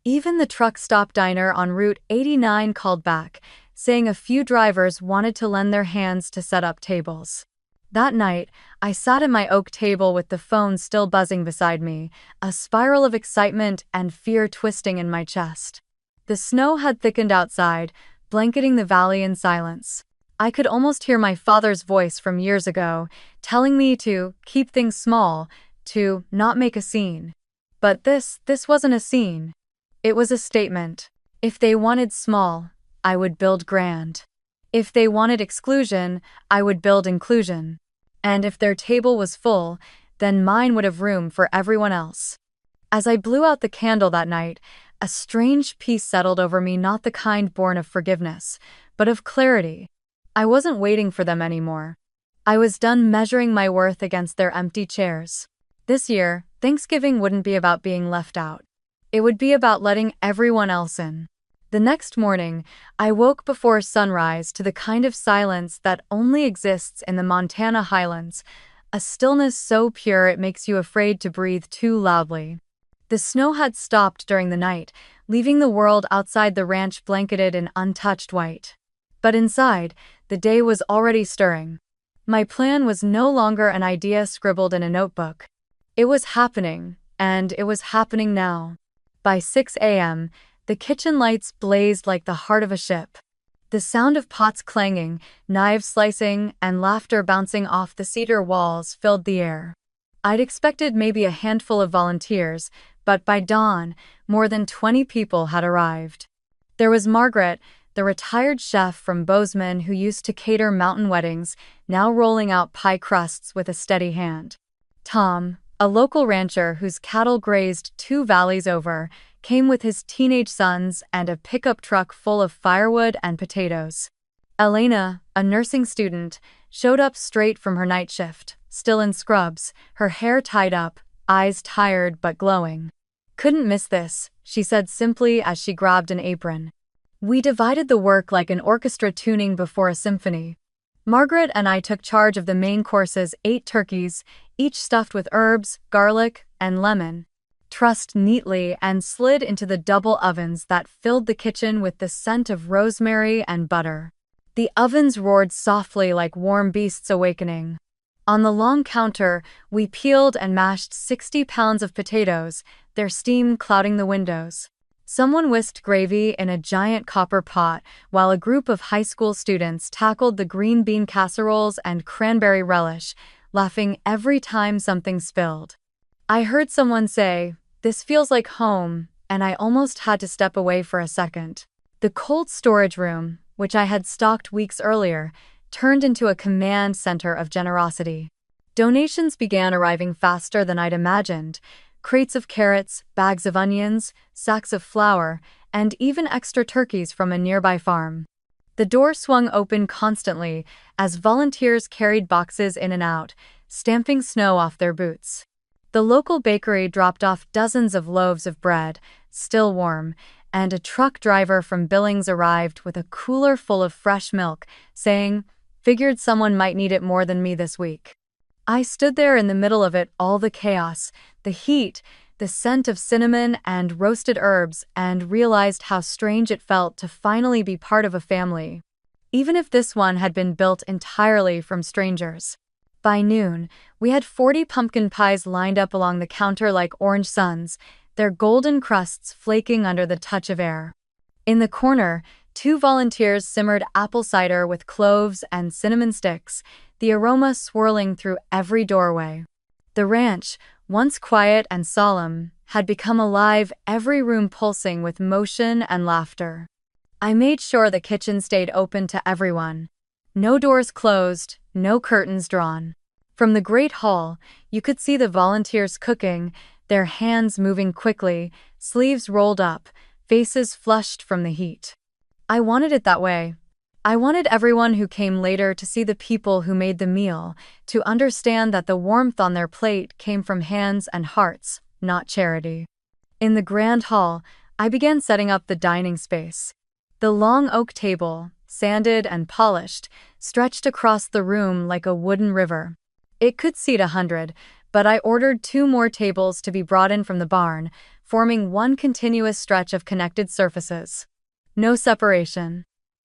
Even the truck stop diner on Route 89 called back, saying a few drivers wanted to lend their hands to set up tables. That night, I sat at my oak table with the phone still buzzing beside me, a spiral of excitement and fear twisting in my chest. The snow had thickened outside, blanketing the valley in silence. I could almost hear my father's voice from years ago, telling me to keep things small, to not make a scene. But this wasn't a scene. It was a statement. If they wanted small, I would build grand. If they wanted exclusion, I would build inclusion. And if their table was full, then mine would have room for everyone else. As I blew out the candle that night, a strange peace settled over me, not the kind born of forgiveness, but of clarity. I wasn't waiting for them anymore. I was done measuring my worth against their empty chairs. This year, Thanksgiving wouldn't be about being left out. It would be about letting everyone else in. The next morning, I woke before sunrise to the kind of silence that only exists in the Montana highlands, a stillness so pure it makes you afraid to breathe too loudly. The snow had stopped during the night, leaving the world outside the ranch blanketed in untouched white. But inside, the day was already stirring. My plan was no longer an idea scribbled in a notebook. It was happening, and it was happening now. By 6 a.m., the kitchen lights blazed like the heart of a ship. The sound of pots clanging, knives slicing, and laughter bouncing off the cedar walls filled the air. I'd expected maybe a handful of volunteers, but by dawn, more than 20 people had arrived. There was Margaret, the retired chef from Bozeman who used to cater mountain weddings, now rolling out pie crusts with a steady hand. Tom, a local rancher whose cattle grazed 2 valleys over, came with his teenage sons and a pickup truck full of firewood and potatoes. Elena, a nursing student, showed up straight from her night shift, still in scrubs, her hair tied up, eyes tired but glowing. "Couldn't miss this," she said simply as she grabbed an apron. We divided the work like an orchestra tuning before a symphony. Margaret and I took charge of the main courses, 8 turkeys, each stuffed with herbs, garlic, and lemon. trussed neatly and slid into the double ovens that filled the kitchen with the scent of rosemary and butter. The ovens roared softly like warm beasts awakening. On the long counter, we peeled and mashed 60 pounds of potatoes, their steam clouding the windows. Someone whisked gravy in a giant copper pot, while a group of high school students tackled the green bean casseroles and cranberry relish, laughing every time something spilled. I heard someone say, "This feels like home," and I almost had to step away for a second. The cold storage room, which I had stocked weeks earlier, turned into a command center of generosity. Donations began arriving faster than I'd imagined. Crates of carrots, bags of onions, sacks of flour, and even extra turkeys from a nearby farm. The door swung open constantly as volunteers carried boxes in and out, stamping snow off their boots. The local bakery dropped off dozens of loaves of bread, still warm, and a truck driver from Billings arrived with a cooler full of fresh milk, saying, "Figured someone might need it more than me this week." I stood there in the middle of it, all the chaos, the heat, the scent of cinnamon and roasted herbs, and realized how strange it felt to finally be part of a family, even if this one had been built entirely from strangers. By noon, we had 40 pumpkin pies lined up along the counter like orange suns, their golden crusts flaking under the touch of air. In the corner, 2 volunteers simmered apple cider with cloves and cinnamon sticks, the aroma swirling through every doorway. The ranch, once quiet and solemn, had become alive, every room pulsing with motion and laughter. I made sure the kitchen stayed open to everyone. No doors closed, no curtains drawn. From the great hall, you could see the volunteers cooking, their hands moving quickly, sleeves rolled up, faces flushed from the heat. I wanted it that way. I wanted everyone who came later to see the people who made the meal, to understand that the warmth on their plate came from hands and hearts, not charity. In the grand hall, I began setting up the dining space. The long oak table, sanded and polished, stretched across the room like a wooden river. It could seat 100, but I ordered 2 more tables to be brought in from the barn, forming one continuous stretch of connected surfaces. No separation.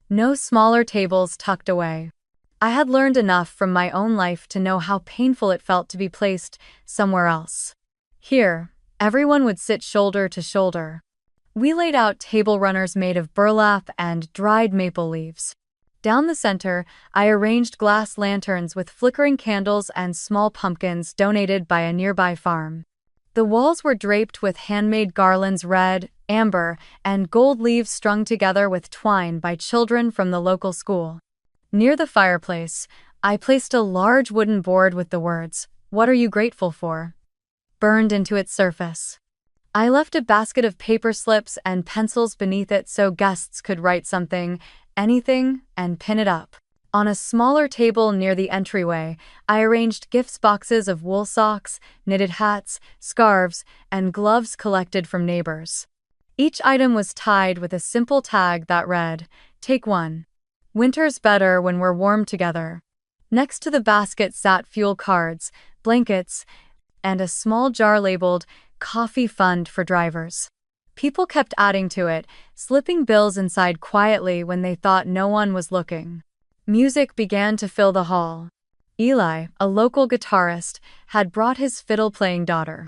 No smaller tables tucked away. I had learned enough from my own life to know how painful it felt to be placed somewhere else. Here, everyone would sit shoulder to shoulder. We laid out table runners made of burlap and dried maple leaves. Down the center, I arranged glass lanterns with flickering candles and small pumpkins donated by a nearby farm. The walls were draped with handmade garlands, red, amber, and gold leaves strung together with twine by children from the local school. Near the fireplace, I placed a large wooden board with the words, "What are you grateful for?" burned into its surface. I left a basket of paper slips and pencils beneath it so guests could write something, anything, and pin it up. On a smaller table near the entryway, I arranged gifts boxes of wool socks, knitted hats, scarves, and gloves collected from neighbors. Each item was tied with a simple tag that read, "Take one. Winter's better when we're warm together." Next to the basket sat fuel cards, blankets, and a small jar labeled, "Coffee Fund for Drivers." People kept adding to it, slipping bills inside quietly when they thought no one was looking. Music began to fill the hall. Eli, a local guitarist, had brought his fiddle-playing daughter.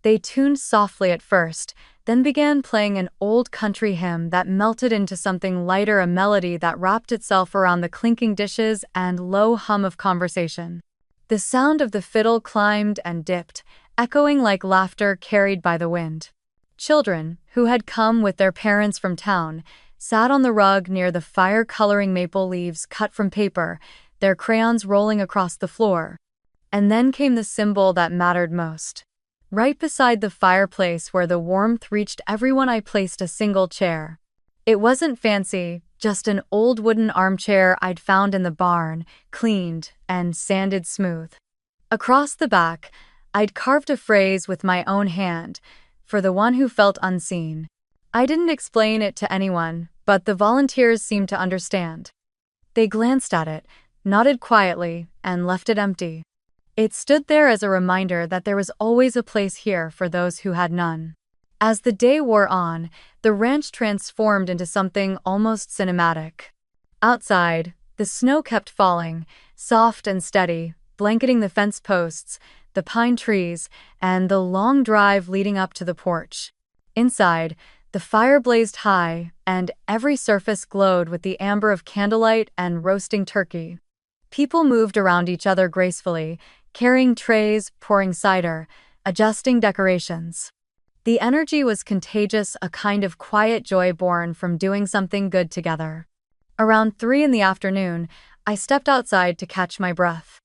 They tuned softly at first, then began playing an old country hymn that melted into something lighter, a melody that wrapped itself around the clinking dishes and low hum of conversation. The sound of the fiddle climbed and dipped, echoing like laughter carried by the wind. Children, who had come with their parents from town, sat on the rug near the fire coloring maple leaves cut from paper, their crayons rolling across the floor. And then came the symbol that mattered most. Right beside the fireplace where the warmth reached everyone, I placed a single chair. It wasn't fancy, just an old wooden armchair I'd found in the barn, cleaned and sanded smooth. Across the back, I'd carved a phrase with my own hand, "For the one who felt unseen." I didn't explain it to anyone, but the volunteers seemed to understand. They glanced at it, nodded quietly, and left it empty. It stood there as a reminder that there was always a place here for those who had none. As the day wore on, the ranch transformed into something almost cinematic. Outside, the snow kept falling, soft and steady, blanketing the fence posts, the pine trees, and the long drive leading up to the porch. Inside, the fire blazed high, and every surface glowed with the amber of candlelight and roasting turkey. People moved around each other gracefully, carrying trays, pouring cider, adjusting decorations. The energy was contagious, a kind of quiet joy born from doing something good together. Around 3 in the afternoon, I stepped outside to catch my breath.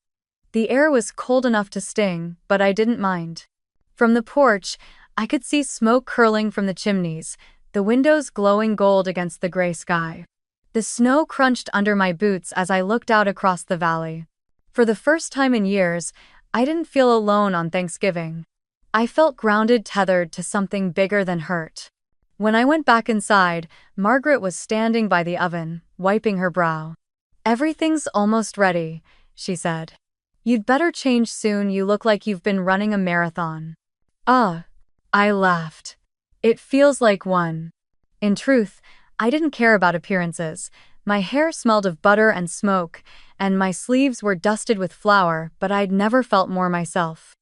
The air was cold enough to sting, but I didn't mind. From the porch, I could see smoke curling from the chimneys, the windows glowing gold against the gray sky. The snow crunched under my boots as I looked out across the valley. For the first time in years, I didn't feel alone on Thanksgiving. I felt grounded, tethered to something bigger than hurt. When I went back inside, Margaret was standing by the oven, wiping her brow. "Everything's almost ready," she said. "You'd better change soon, you look like you've been running a marathon." I laughed. "It feels like one." In truth, I didn't care about appearances. My hair smelled of butter and smoke, and my sleeves were dusted with flour, but I'd never felt more myself.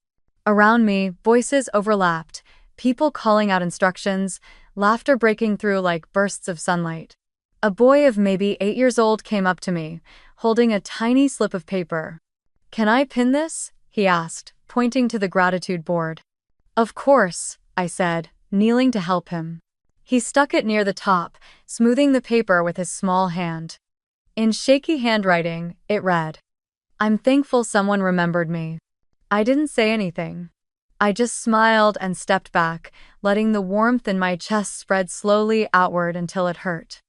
Around me, voices overlapped, people calling out instructions, laughter breaking through like bursts of sunlight. A boy of maybe 8 years old came up to me, holding a tiny slip of paper. "Can I pin this?" he asked, pointing to the gratitude board. "Of course," I said, kneeling to help him. He stuck it near the top, smoothing the paper with his small hand. In shaky handwriting, it read, "I'm thankful someone remembered me." I didn't say anything. I just smiled and stepped back, letting the warmth in my chest spread slowly outward until it hurt.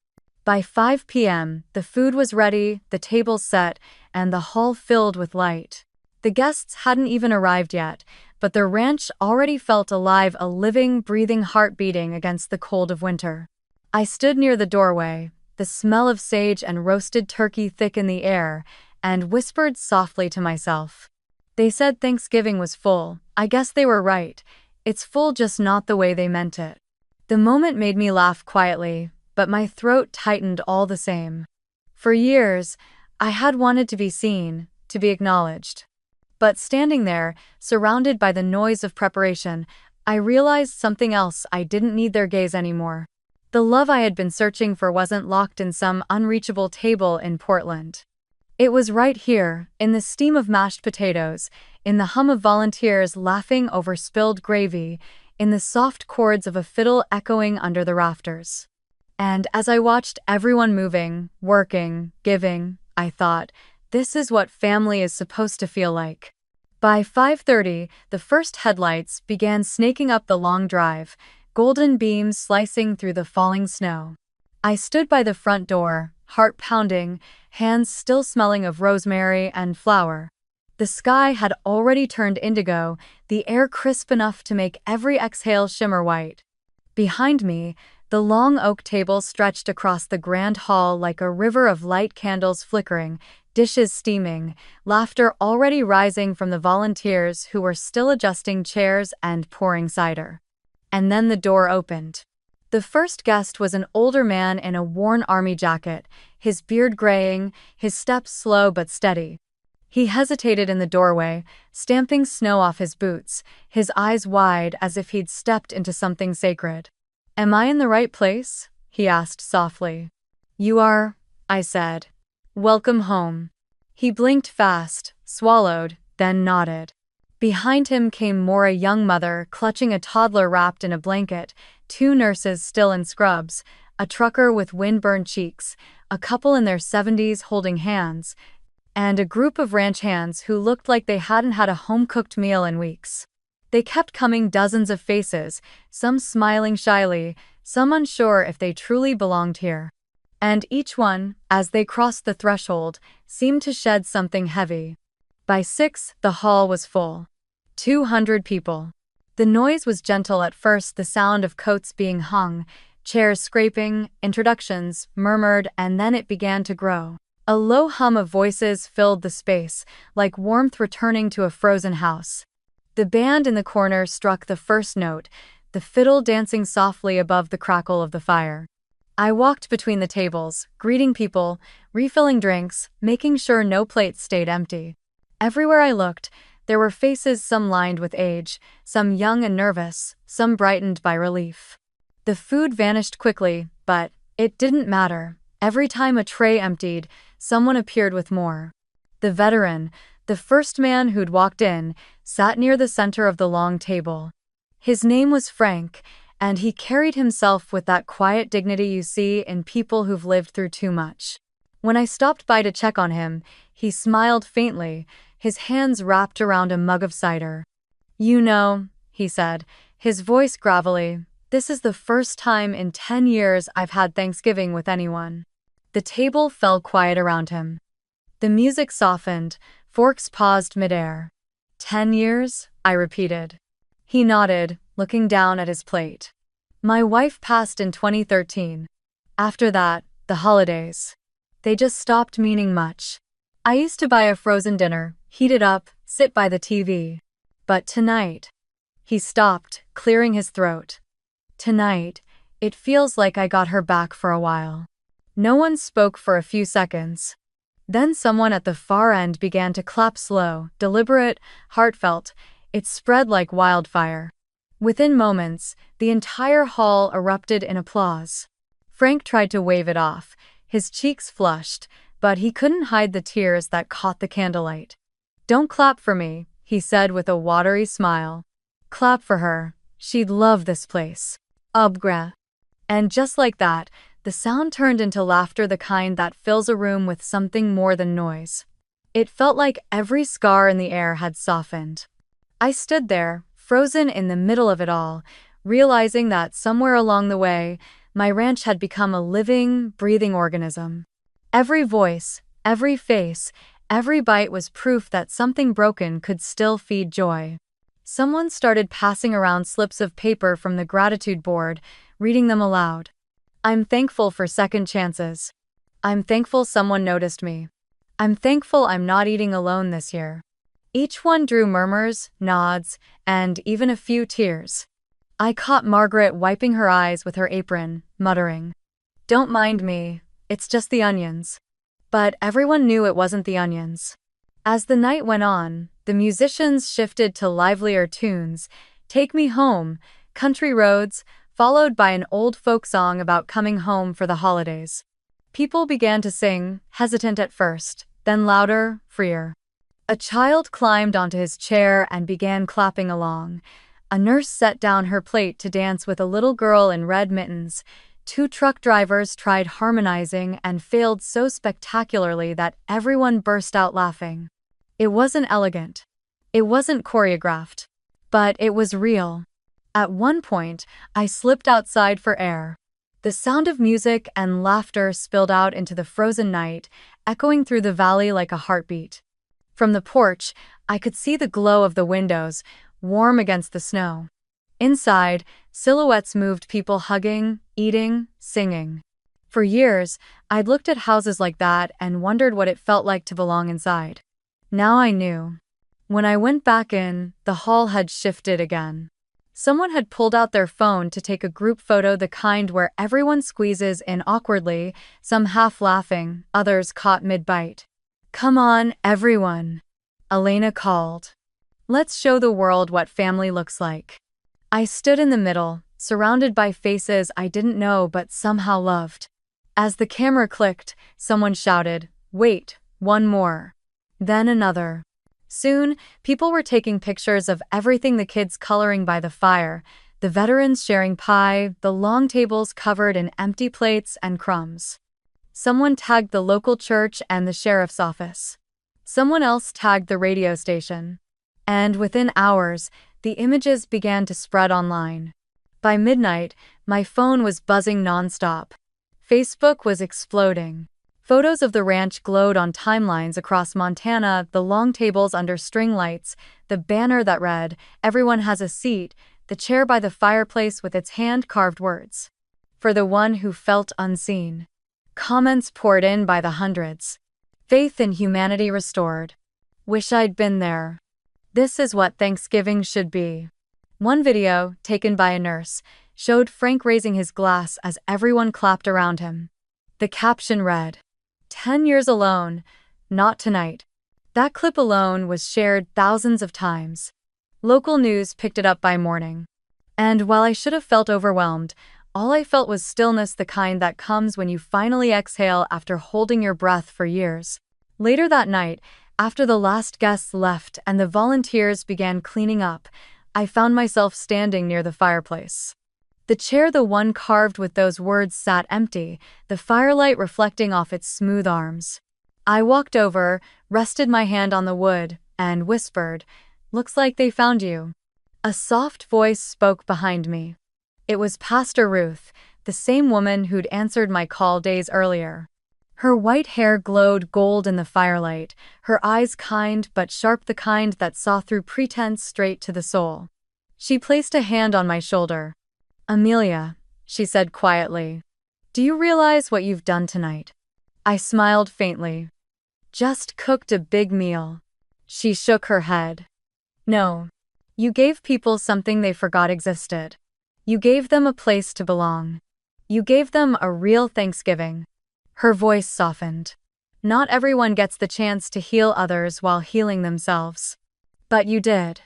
By 5 p.m., the food was ready, the tables set, and the hall filled with light. The guests hadn't even arrived yet, but the ranch already felt alive, a living, breathing heart beating against the cold of winter. I stood near the doorway, the smell of sage and roasted turkey thick in the air, and whispered softly to myself. They said Thanksgiving was full. I guess they were right. It's full, just not the way they meant it. The moment made me laugh quietly, but my throat tightened all the same. For years, I had wanted to be seen, to be acknowledged. But standing there, surrounded by the noise of preparation, I realized something else. I didn't need their gaze anymore. The love I had been searching for wasn't locked in some unreachable table in Portland. It was right here, in the steam of mashed potatoes, in the hum of volunteers laughing over spilled gravy, in the soft chords of a fiddle echoing under the rafters. And as I watched everyone moving, working, giving, I thought, this is what family is supposed to feel like. By 5:30, the first headlights began snaking up the long drive, golden beams slicing through the falling snow. I stood by the front door, heart pounding, hands still smelling of rosemary and flour. The sky had already turned indigo, the air crisp enough to make every exhale shimmer white. Behind me, the long oak table stretched across the grand hall like a river of light, candles flickering, dishes steaming, laughter already rising from the volunteers who were still adjusting chairs and pouring cider. And then the door opened. The first guest was an older man in a worn army jacket, his beard graying, his steps slow but steady. He hesitated in the doorway, stamping snow off his boots, his eyes wide as if he'd stepped into something sacred. "Am I in the right place?" he asked softly. "You are," I said. "Welcome home." He blinked fast, swallowed, then nodded. Behind him came more, a young mother clutching a toddler wrapped in a blanket, 2 nurses still in scrubs, a trucker with wind-burned cheeks, a couple in their 70s holding hands, and a group of ranch hands who looked like they hadn't had a home-cooked meal in weeks. They kept coming, dozens of faces, some smiling shyly, some unsure if they truly belonged here. And each one, as they crossed the threshold, seemed to shed something heavy. By 6, the hall was full. 200 people. The noise was gentle at first, the sound of coats being hung, chairs scraping, introductions murmured, and then it began to grow. A low hum of voices filled the space, like warmth returning to a frozen house. The band in the corner struck the first note, the fiddle dancing softly above the crackle of the fire. I walked between the tables, greeting people, refilling drinks, making sure no plates stayed empty. Everywhere I looked, there were faces, some lined with age, some young and nervous, some brightened by relief. The food vanished quickly, but it didn't matter. Every time a tray emptied, someone appeared with more. The veteran, the first man who'd walked in, sat near the center of the long table. His name was Frank, and he carried himself with that quiet dignity you see in people who've lived through too much. When I stopped by to check on him, he smiled faintly, his hands wrapped around a mug of cider. "You know," he said, his voice gravelly, "this is the first time in 10 years I've had Thanksgiving with anyone." The table fell quiet around him. The music softened, forks paused midair. 10 years? I repeated. He nodded, looking down at his plate. My wife passed in 2013. After that, the holidays. They just stopped meaning much. I used to buy a frozen dinner, heat it up, sit by the TV. But tonight... He stopped, clearing his throat. Tonight, it feels like I got her back for a while. No one spoke for a few seconds. Then someone at the far end began to clap slow, deliberate, heartfelt. It spread like wildfire. Within moments, the entire hall erupted in applause. Frank tried to wave it off, his cheeks flushed, but he couldn't hide the tears that caught the candlelight. "Don't clap for me," he said with a watery smile. "Clap for her. She'd love this place. Obgra." And just like that, the sound turned into laughter, the kind that fills a room with something more than noise. It felt like every scar in the air had softened. I stood there, frozen in the middle of it all, realizing that somewhere along the way, my ranch had become a living, breathing organism. Every voice, every face, every bite was proof that something broken could still feed joy. Someone started passing around slips of paper from the gratitude board, reading them aloud. "I'm thankful for second chances. I'm thankful someone noticed me. I'm thankful I'm not eating alone this year." Each one drew murmurs, nods, and even a few tears. I caught Margaret wiping her eyes with her apron, muttering, "Don't mind me, it's just the onions." But everyone knew it wasn't the onions. As the night went on, the musicians shifted to livelier tunes, "Take Me Home," "Country Roads," followed by an old folk song about coming home for the holidays. People began to sing, hesitant at first, then louder, freer. A child climbed onto his chair and began clapping along. A nurse set down her plate to dance with a little girl in red mittens. 2 truck drivers tried harmonizing and failed so spectacularly that everyone burst out laughing. It wasn't elegant. It wasn't choreographed. But it was real. At one point, I slipped outside for air. The sound of music and laughter spilled out into the frozen night, echoing through the valley like a heartbeat. From the porch, I could see the glow of the windows, warm against the snow. Inside, silhouettes moved, people hugging, eating, singing. For years, I'd looked at houses like that and wondered what it felt like to belong inside. Now I knew. When I went back in, the hall had shifted again. Someone had pulled out their phone to take a group photo, the kind where everyone squeezes in awkwardly, some half laughing, others caught mid-bite. "Come on, everyone," Elena called. "Let's show the world what family looks like." I stood in the middle, surrounded by faces I didn't know but somehow loved. As the camera clicked, someone shouted, "Wait, one more." Then another. Soon, people were taking pictures of everything, the kids coloring by the fire, the veterans sharing pie, the long tables covered in empty plates and crumbs. Someone tagged the local church and the sheriff's office. Someone else tagged the radio station. And within hours, the images began to spread online. By midnight, my phone was buzzing nonstop. Facebook was exploding. Photos of the ranch glowed on timelines across Montana, the long tables under string lights, the banner that read, "Everyone has a seat," the chair by the fireplace with its hand-carved words. "For the one who felt unseen." Comments poured in by the hundreds. Faith in humanity restored. Wish I'd been there. This is what Thanksgiving should be. One video, taken by a nurse, showed Frank raising his glass as everyone clapped around him. The caption read, "10 years alone, not tonight." That clip alone was shared thousands of times. Local news picked it up by morning. And while I should have felt overwhelmed, all I felt was stillness, the kind that comes when you finally exhale after holding your breath for years. Later that night, after the last guests left and the volunteers began cleaning up, I found myself standing near the fireplace. The chair, the one carved with those words, sat empty, the firelight reflecting off its smooth arms. I walked over, rested my hand on the wood, and whispered, "Looks like they found you." A soft voice spoke behind me. It was Pastor Ruth, the same woman who'd answered my call days earlier. Her white hair glowed gold in the firelight, her eyes kind but sharp, the kind that saw through pretense straight to the soul. She placed a hand on my shoulder. "Amelia," she said quietly, "do you realize what you've done tonight?" I smiled faintly. "Just cooked a big meal." She shook her head. "No. You gave people something they forgot existed. You gave them a place to belong. You gave them a real Thanksgiving." Her voice softened. "Not everyone gets the chance to heal others while healing themselves. But you did."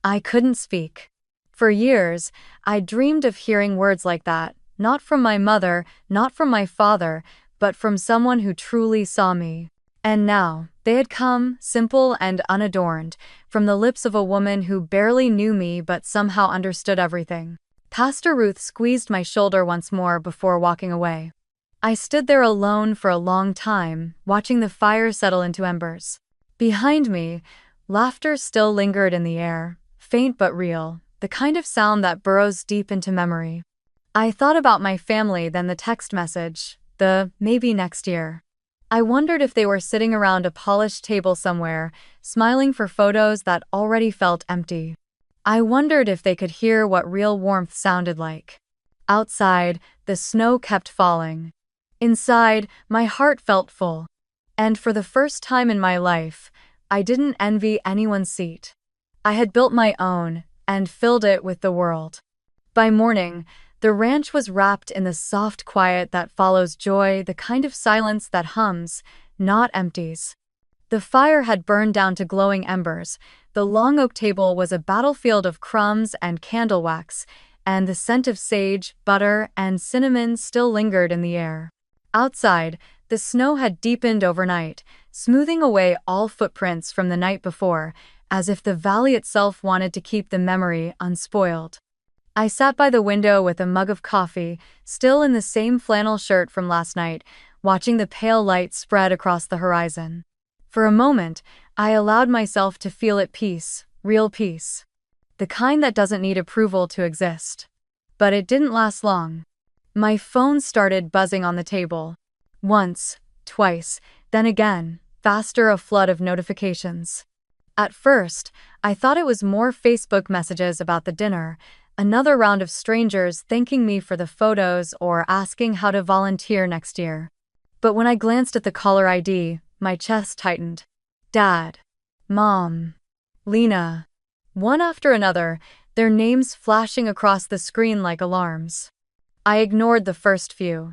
I couldn't speak. For years, I dreamed of hearing words like that, not from my mother, not from my father, but from someone who truly saw me. And now, they had come, simple and unadorned, from the lips of a woman who barely knew me but somehow understood everything. Pastor Ruth squeezed my shoulder once more before walking away. I stood there alone for a long time, watching the fire settle into embers. Behind me, laughter still lingered in the air, faint but real, the kind of sound that burrows deep into memory. I thought about my family, then the text message, the "maybe next year." I wondered if they were sitting around a polished table somewhere, smiling for photos that already felt empty. I wondered if they could hear what real warmth sounded like. Outside, the snow kept falling. Inside, my heart felt full. And for the first time in my life, I didn't envy anyone's seat. I had built my own, and filled it with the world. By morning, the ranch was wrapped in the soft quiet that follows joy, the kind of silence that hums, not empties. The fire had burned down to glowing embers, the long oak table was a battlefield of crumbs and candle wax, and the scent of sage, butter, and cinnamon still lingered in the air. Outside, the snow had deepened overnight, smoothing away all footprints from the night before, as if the valley itself wanted to keep the memory unspoiled. I sat by the window with a mug of coffee, still in the same flannel shirt from last night, watching the pale light spread across the horizon. For a moment, I allowed myself to feel at peace, real peace. The kind that doesn't need approval to exist. But it didn't last long. My phone started buzzing on the table. Once, twice, then again, faster, a flood of notifications. At first, I thought it was more Facebook messages about the dinner, another round of strangers thanking me for the photos or asking how to volunteer next year. But when I glanced at the caller ID, my chest tightened. Dad. Mom. Lena. One after another, their names flashing across the screen like alarms. I ignored the first few.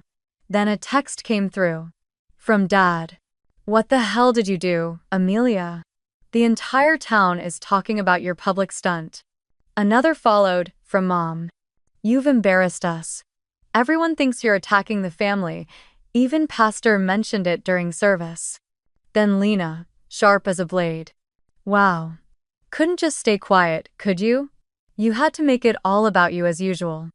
Then a text came through. From Dad. "What the hell did you do, Amelia? The entire town is talking about your public stunt." Another followed, from Mom. "You've embarrassed us. Everyone thinks you're attacking the family. Even Pastor mentioned it during service." Then Lena, sharp as a blade. "Wow. Couldn't just stay quiet, could you? You had to make it all about you as usual."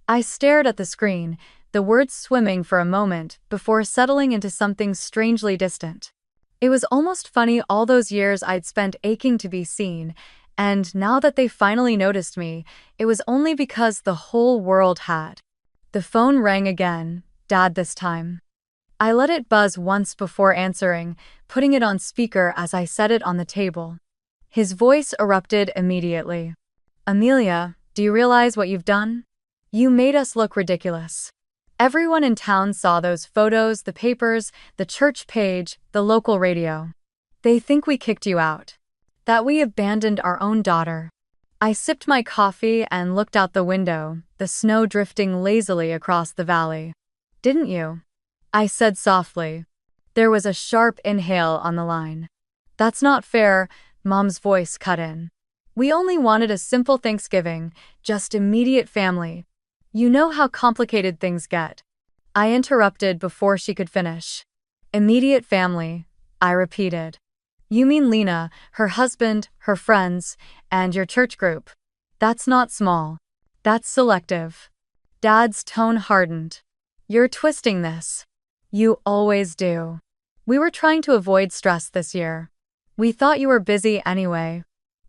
I stared at the screen, the words swimming for a moment before settling into something strangely distant. It was almost funny, all those years I'd spent aching to be seen, and now that they finally noticed me, it was only because the whole world had. The phone rang again, Dad this time. I let it buzz once before answering, putting it on speaker as I set it on the table. His voice erupted immediately. "Amelia, do you realize what you've done? You made us look ridiculous. Everyone in town saw those photos, the papers, the church page, the local radio. They think we kicked you out. That we abandoned our own daughter. I sipped my coffee and looked out the window, the snow drifting lazily across the valley. Didn't you? I said softly. There was a sharp inhale on the line. That's not fair, Mom's voice cut in. We only wanted a simple Thanksgiving, just immediate family. You know how complicated things get. I interrupted before she could finish. Immediate family, I repeated. You mean Lena, her husband, her friends, and your church group. That's not small. That's selective. Dad's tone hardened. You're twisting this. You always do. We were trying to avoid stress this year. We thought you were busy anyway.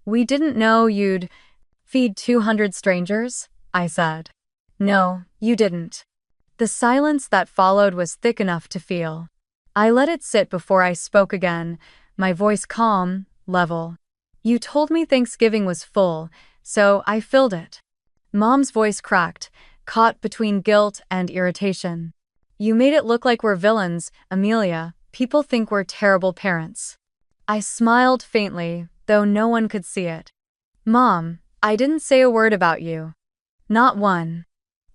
We didn't know you'd feed 200 strangers, I said. No, you didn't. The silence that followed was thick enough to feel. I let it sit before I spoke again, my voice calm, level. You told me Thanksgiving was full, so I filled it. Mom's voice cracked, caught between guilt and irritation. You made it look like we're villains, Amelia. People think we're terrible parents. I smiled faintly, though no one could see it. Mom, I didn't say a word about you. Not one.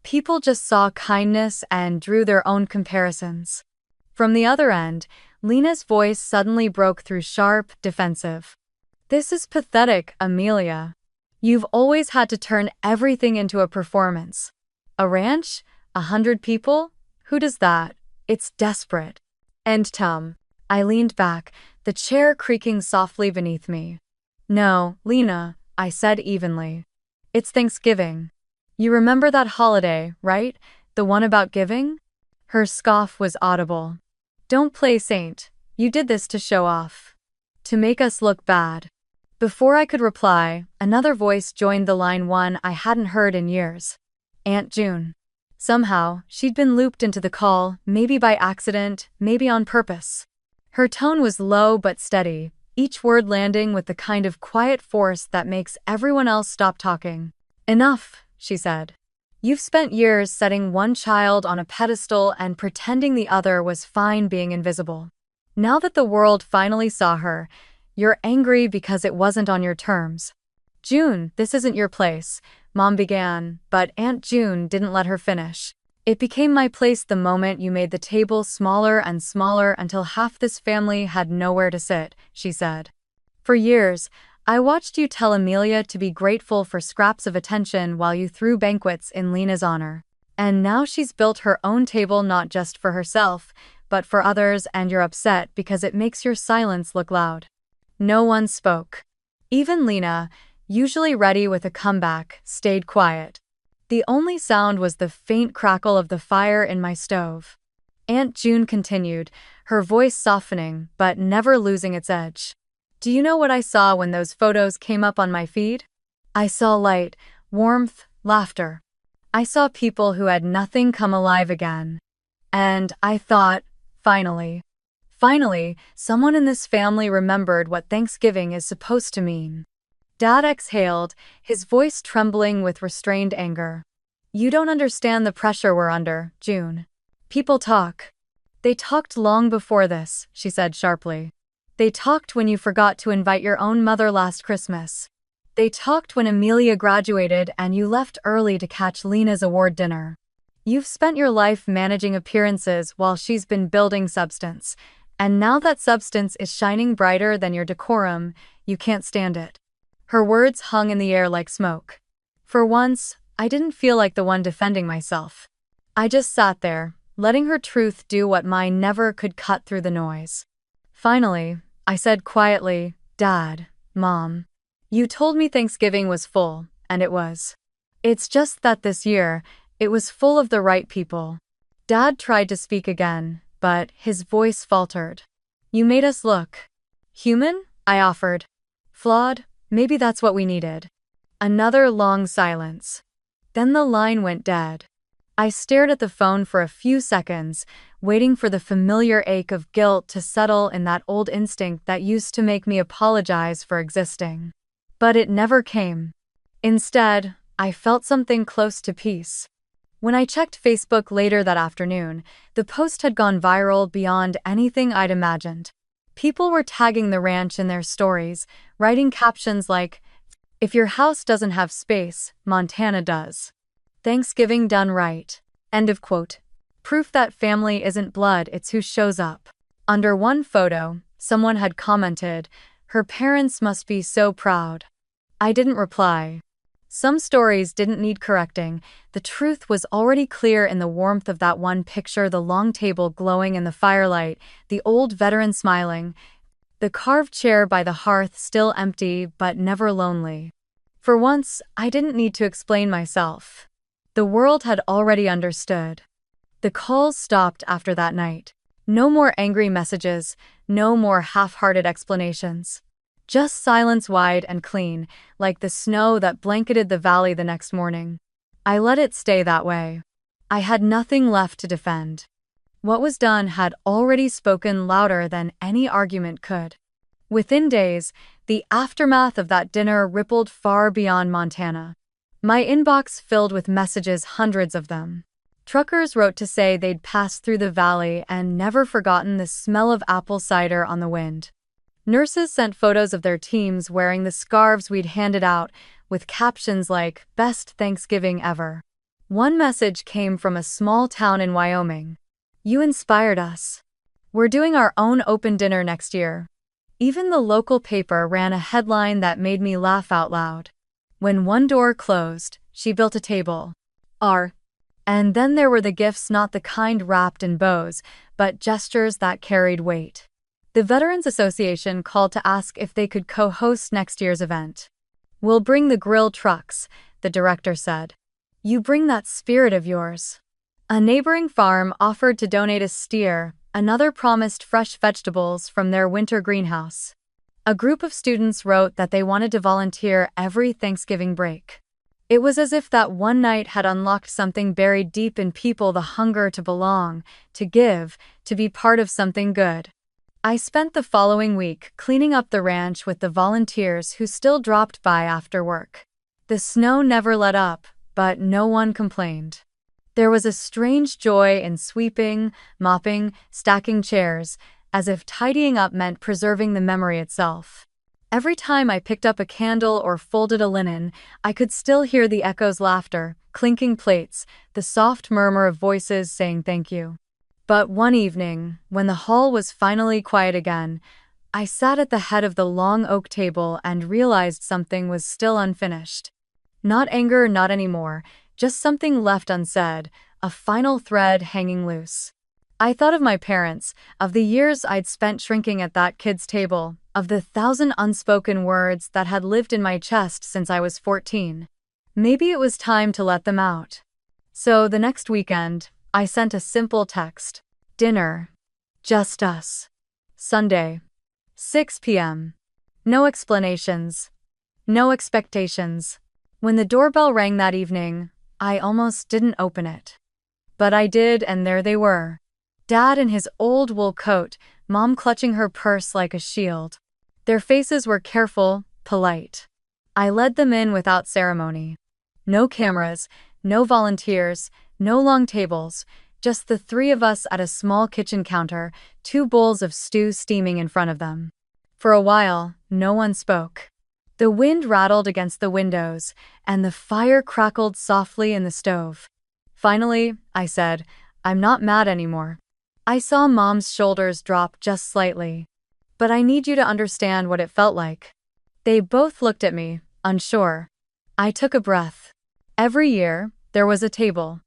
People just saw kindness and drew their own comparisons. From the other end, Lena's voice suddenly broke through sharp, defensive. This is pathetic, Amelia. You've always had to turn everything into a performance. A ranch? 100 people? Who does that? It's desperate. And Tom. I leaned back, the chair creaking softly beneath me. No, Lena, I said evenly. It's Thanksgiving. You remember that holiday, right? The one about giving? Her scoff was audible. Don't play saint. You did this to show off. To make us look bad. Before I could reply, another voice joined the line, one I hadn't heard in years. Aunt June. Somehow, she'd been looped into the call, maybe by accident, maybe on purpose. Her tone was low but steady, each word landing with the kind of quiet force that makes everyone else stop talking. Enough, she said. You've spent years setting one child on a pedestal and pretending the other was fine being invisible. Now that the world finally saw her, you're angry because it wasn't on your terms. June, this isn't your place, Mom began, but Aunt June didn't let her finish. It became my place the moment you made the table smaller and smaller until half this family had nowhere to sit, she said. For years, I watched you tell Amelia to be grateful for scraps of attention while you threw banquets in Lena's honor. And now she's built her own table not just for herself, but for others, and you're upset because it makes your silence look loud. No one spoke. Even Lena, usually ready with a comeback, stayed quiet. The only sound was the faint crackle of the fire in my stove. Aunt June continued, her voice softening but never losing its edge. Do you know what I saw when those photos came up on my feed? I saw light, warmth, laughter. I saw people who had nothing come alive again. And I thought, finally, someone in this family remembered what Thanksgiving is supposed to mean. Dad exhaled, his voice trembling with restrained anger. You don't understand the pressure we're under, June. People talk. They talked long before this, she said sharply. They talked when you forgot to invite your own mother last Christmas. They talked when Amelia graduated and you left early to catch Lena's award dinner. You've spent your life managing appearances while she's been building substance. And now that substance is shining brighter than your decorum, you can't stand it. Her words hung in the air like smoke. For once, I didn't feel like the one defending myself. I just sat there, letting her truth do what mine never could, cut through the noise. Finally, I said quietly, Dad, Mom, you told me Thanksgiving was full, and it was. It's just that this year, it was full of the right people. Dad tried to speak again, but his voice faltered. You made us look human, I offered. Flawed, maybe that's what we needed. Another long silence. Then the line went dead. I stared at the phone for a few seconds, waiting for the familiar ache of guilt to settle in, that old instinct that used to make me apologize for existing. But it never came. Instead, I felt something close to peace. When I checked Facebook later that afternoon, the post had gone viral beyond anything I'd imagined. People were tagging the ranch in their stories, writing captions like, "If your house doesn't have space, Montana does. Thanksgiving done right." End of quote. Proof that family isn't blood, it's who shows up. Under one photo, someone had commented, "Her parents must be so proud." I didn't reply. Some stories didn't need correcting. The truth was already clear in the warmth of that one picture: the long table glowing in the firelight, the old veteran smiling, the carved chair by the hearth still empty but never lonely. For once, I didn't need to explain myself. The world had already understood. The calls stopped after that night. No more angry messages, no more half-hearted explanations. Just silence, wide and clean, like the snow that blanketed the valley the next morning. I let it stay that way. I had nothing left to defend. What was done had already spoken louder than any argument could. Within days, the aftermath of that dinner rippled far beyond Montana. My inbox filled with messages, hundreds of them. Truckers wrote to say they'd passed through the valley and never forgotten the smell of apple cider on the wind. Nurses sent photos of their teams wearing the scarves we'd handed out, with captions like, "Best Thanksgiving ever." One message came from a small town in Wyoming. "You inspired us. We're doing our own open dinner next year." Even the local paper ran a headline that made me laugh out loud. "When one door closed, she built a table." And then there were the gifts, not the kind wrapped in bows, but gestures that carried weight. The Veterans Association called to ask if they could co-host next year's event. "We'll bring the grill trucks," the director said. "You bring that spirit of yours." A neighboring farm offered to donate a steer, another promised fresh vegetables from their winter greenhouse. A group of students wrote that they wanted to volunteer every Thanksgiving break. It was as if that one night had unlocked something buried deep in people: the hunger to belong, to give, to be part of something good. I spent the following week cleaning up the ranch with the volunteers who still dropped by after work. The snow never let up, but no one complained. There was a strange joy in sweeping, mopping, stacking chairs, as if tidying up meant preserving the memory itself. Every time I picked up a candle or folded a linen, I could still hear the echoes: laughter, clinking plates, the soft murmur of voices saying thank you. But one evening, when the hall was finally quiet again, I sat at the head of the long oak table and realized something was still unfinished. Not anger, not anymore, just something left unsaid, a final thread hanging loose. I thought of my parents, of the years I'd spent shrinking at that kid's table, of the 1,000 unspoken words that had lived in my chest since I was 14. Maybe it was time to let them out. So the next weekend, I sent a simple text: "Dinner. Just us. Sunday. 6 p.m. No explanations. No expectations." When the doorbell rang that evening, I almost didn't open it. But I did, and there they were. Dad in his old wool coat, Mom clutching her purse like a shield. Their faces were careful, polite. I led them in without ceremony. No cameras, no volunteers, no long tables, just the three of us at a small kitchen counter, 2 bowls of stew steaming in front of them. For a while, no one spoke. The wind rattled against the windows, and the fire crackled softly in the stove. Finally, I said, "I'm not mad anymore." I saw Mom's shoulders drop just slightly. "But I need you to understand what it felt like." They both looked at me, unsure. I took a breath. Every year, there was a table.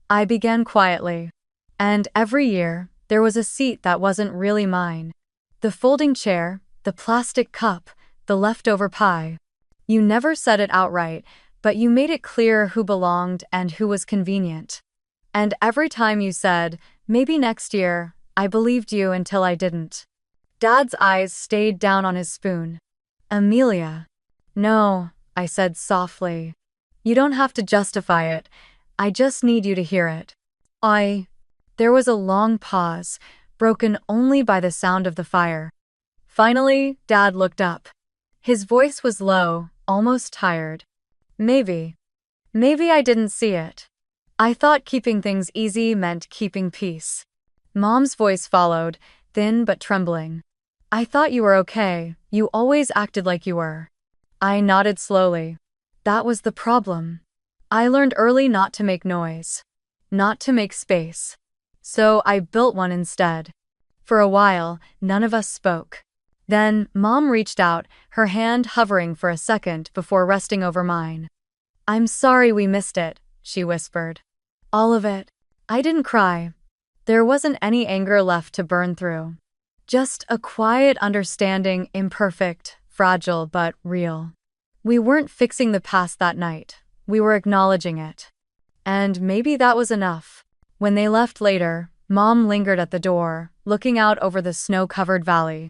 I began quietly. And every year, there was a seat that wasn't really mine. The folding chair, the plastic cup, the leftover pie. You never said it outright, but you made it clear who belonged and who was convenient. And every time you said, "Maybe next year," I believed you until I didn't. Dad's eyes stayed down on his spoon. "Amelia." "No," I said softly. "You don't have to justify it. I just need you to hear it." There was a long pause, broken only by the sound of the fire. Finally, Dad looked up. His voice was low, almost tired. Maybe I didn't see it. I thought keeping things easy meant keeping peace. Mom's voice followed, thin but trembling. I thought you were okay. You always acted like you were. I nodded slowly. That was the problem. I learned early not to make noise. Not to make space. So I built one instead. For a while, none of us spoke. Then, Mom reached out, her hand hovering for a second before resting over mine. I'm sorry we missed it, she whispered. All of it. I didn't cry. There wasn't any anger left to burn through. Just a quiet understanding, imperfect, fragile, but real. We weren't fixing the past that night. We were acknowledging it. And maybe that was enough. When they left later, Mom lingered at the door, looking out over the snow-covered valley.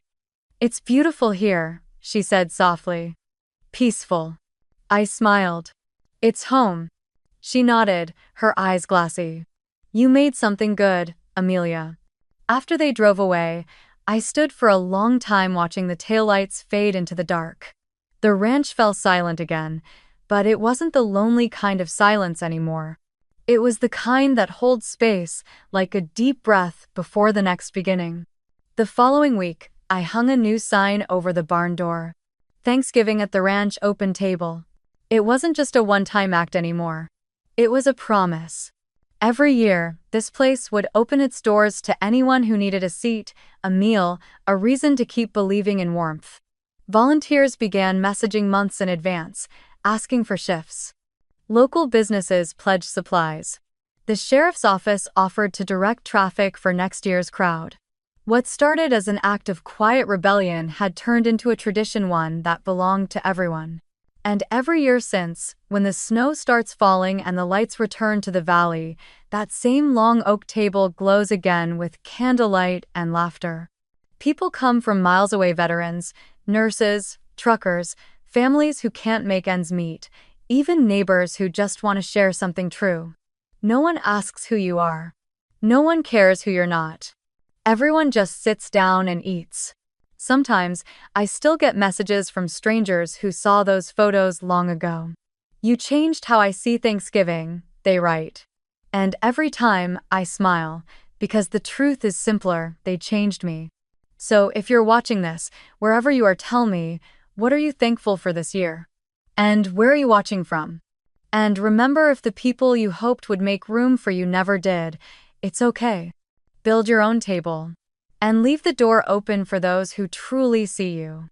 It's beautiful here, she said softly. Peaceful. I smiled. It's home. She nodded, her eyes glassy. You made something good, Amelia. After they drove away, I stood for a long time watching the taillights fade into the dark. The ranch fell silent again, but it wasn't the lonely kind of silence anymore. It was the kind that holds space, like a deep breath before the next beginning. The following week, I hung a new sign over the barn door. Thanksgiving at the ranch open table. It wasn't just a one-time act anymore. It was a promise. Every year, this place would open its doors to anyone who needed a seat, a meal, a reason to keep believing in warmth. Volunteers began messaging months in advance, asking for shifts. Local businesses pledged supplies. The sheriff's office offered to direct traffic for next year's crowd. What started as an act of quiet rebellion had turned into a tradition, one that belonged to everyone. And every year since, when the snow starts falling and the lights return to the valley, that same long oak table glows again with candlelight and laughter. People come from miles away, veterans, nurses, truckers, families who can't make ends meet, even neighbors who just want to share something true. No one asks who you are. No one cares who you're not. Everyone just sits down and eats. Sometimes, I still get messages from strangers who saw those photos long ago. You changed how I see Thanksgiving, they write. And every time, I smile, because the truth is simpler, they changed me. So if you're watching this, wherever you are, tell me, what are you thankful for this year? And where are you watching from? And remember, if the people you hoped would make room for you never did, it's okay. Build your own table. And leave the door open for those who truly see you.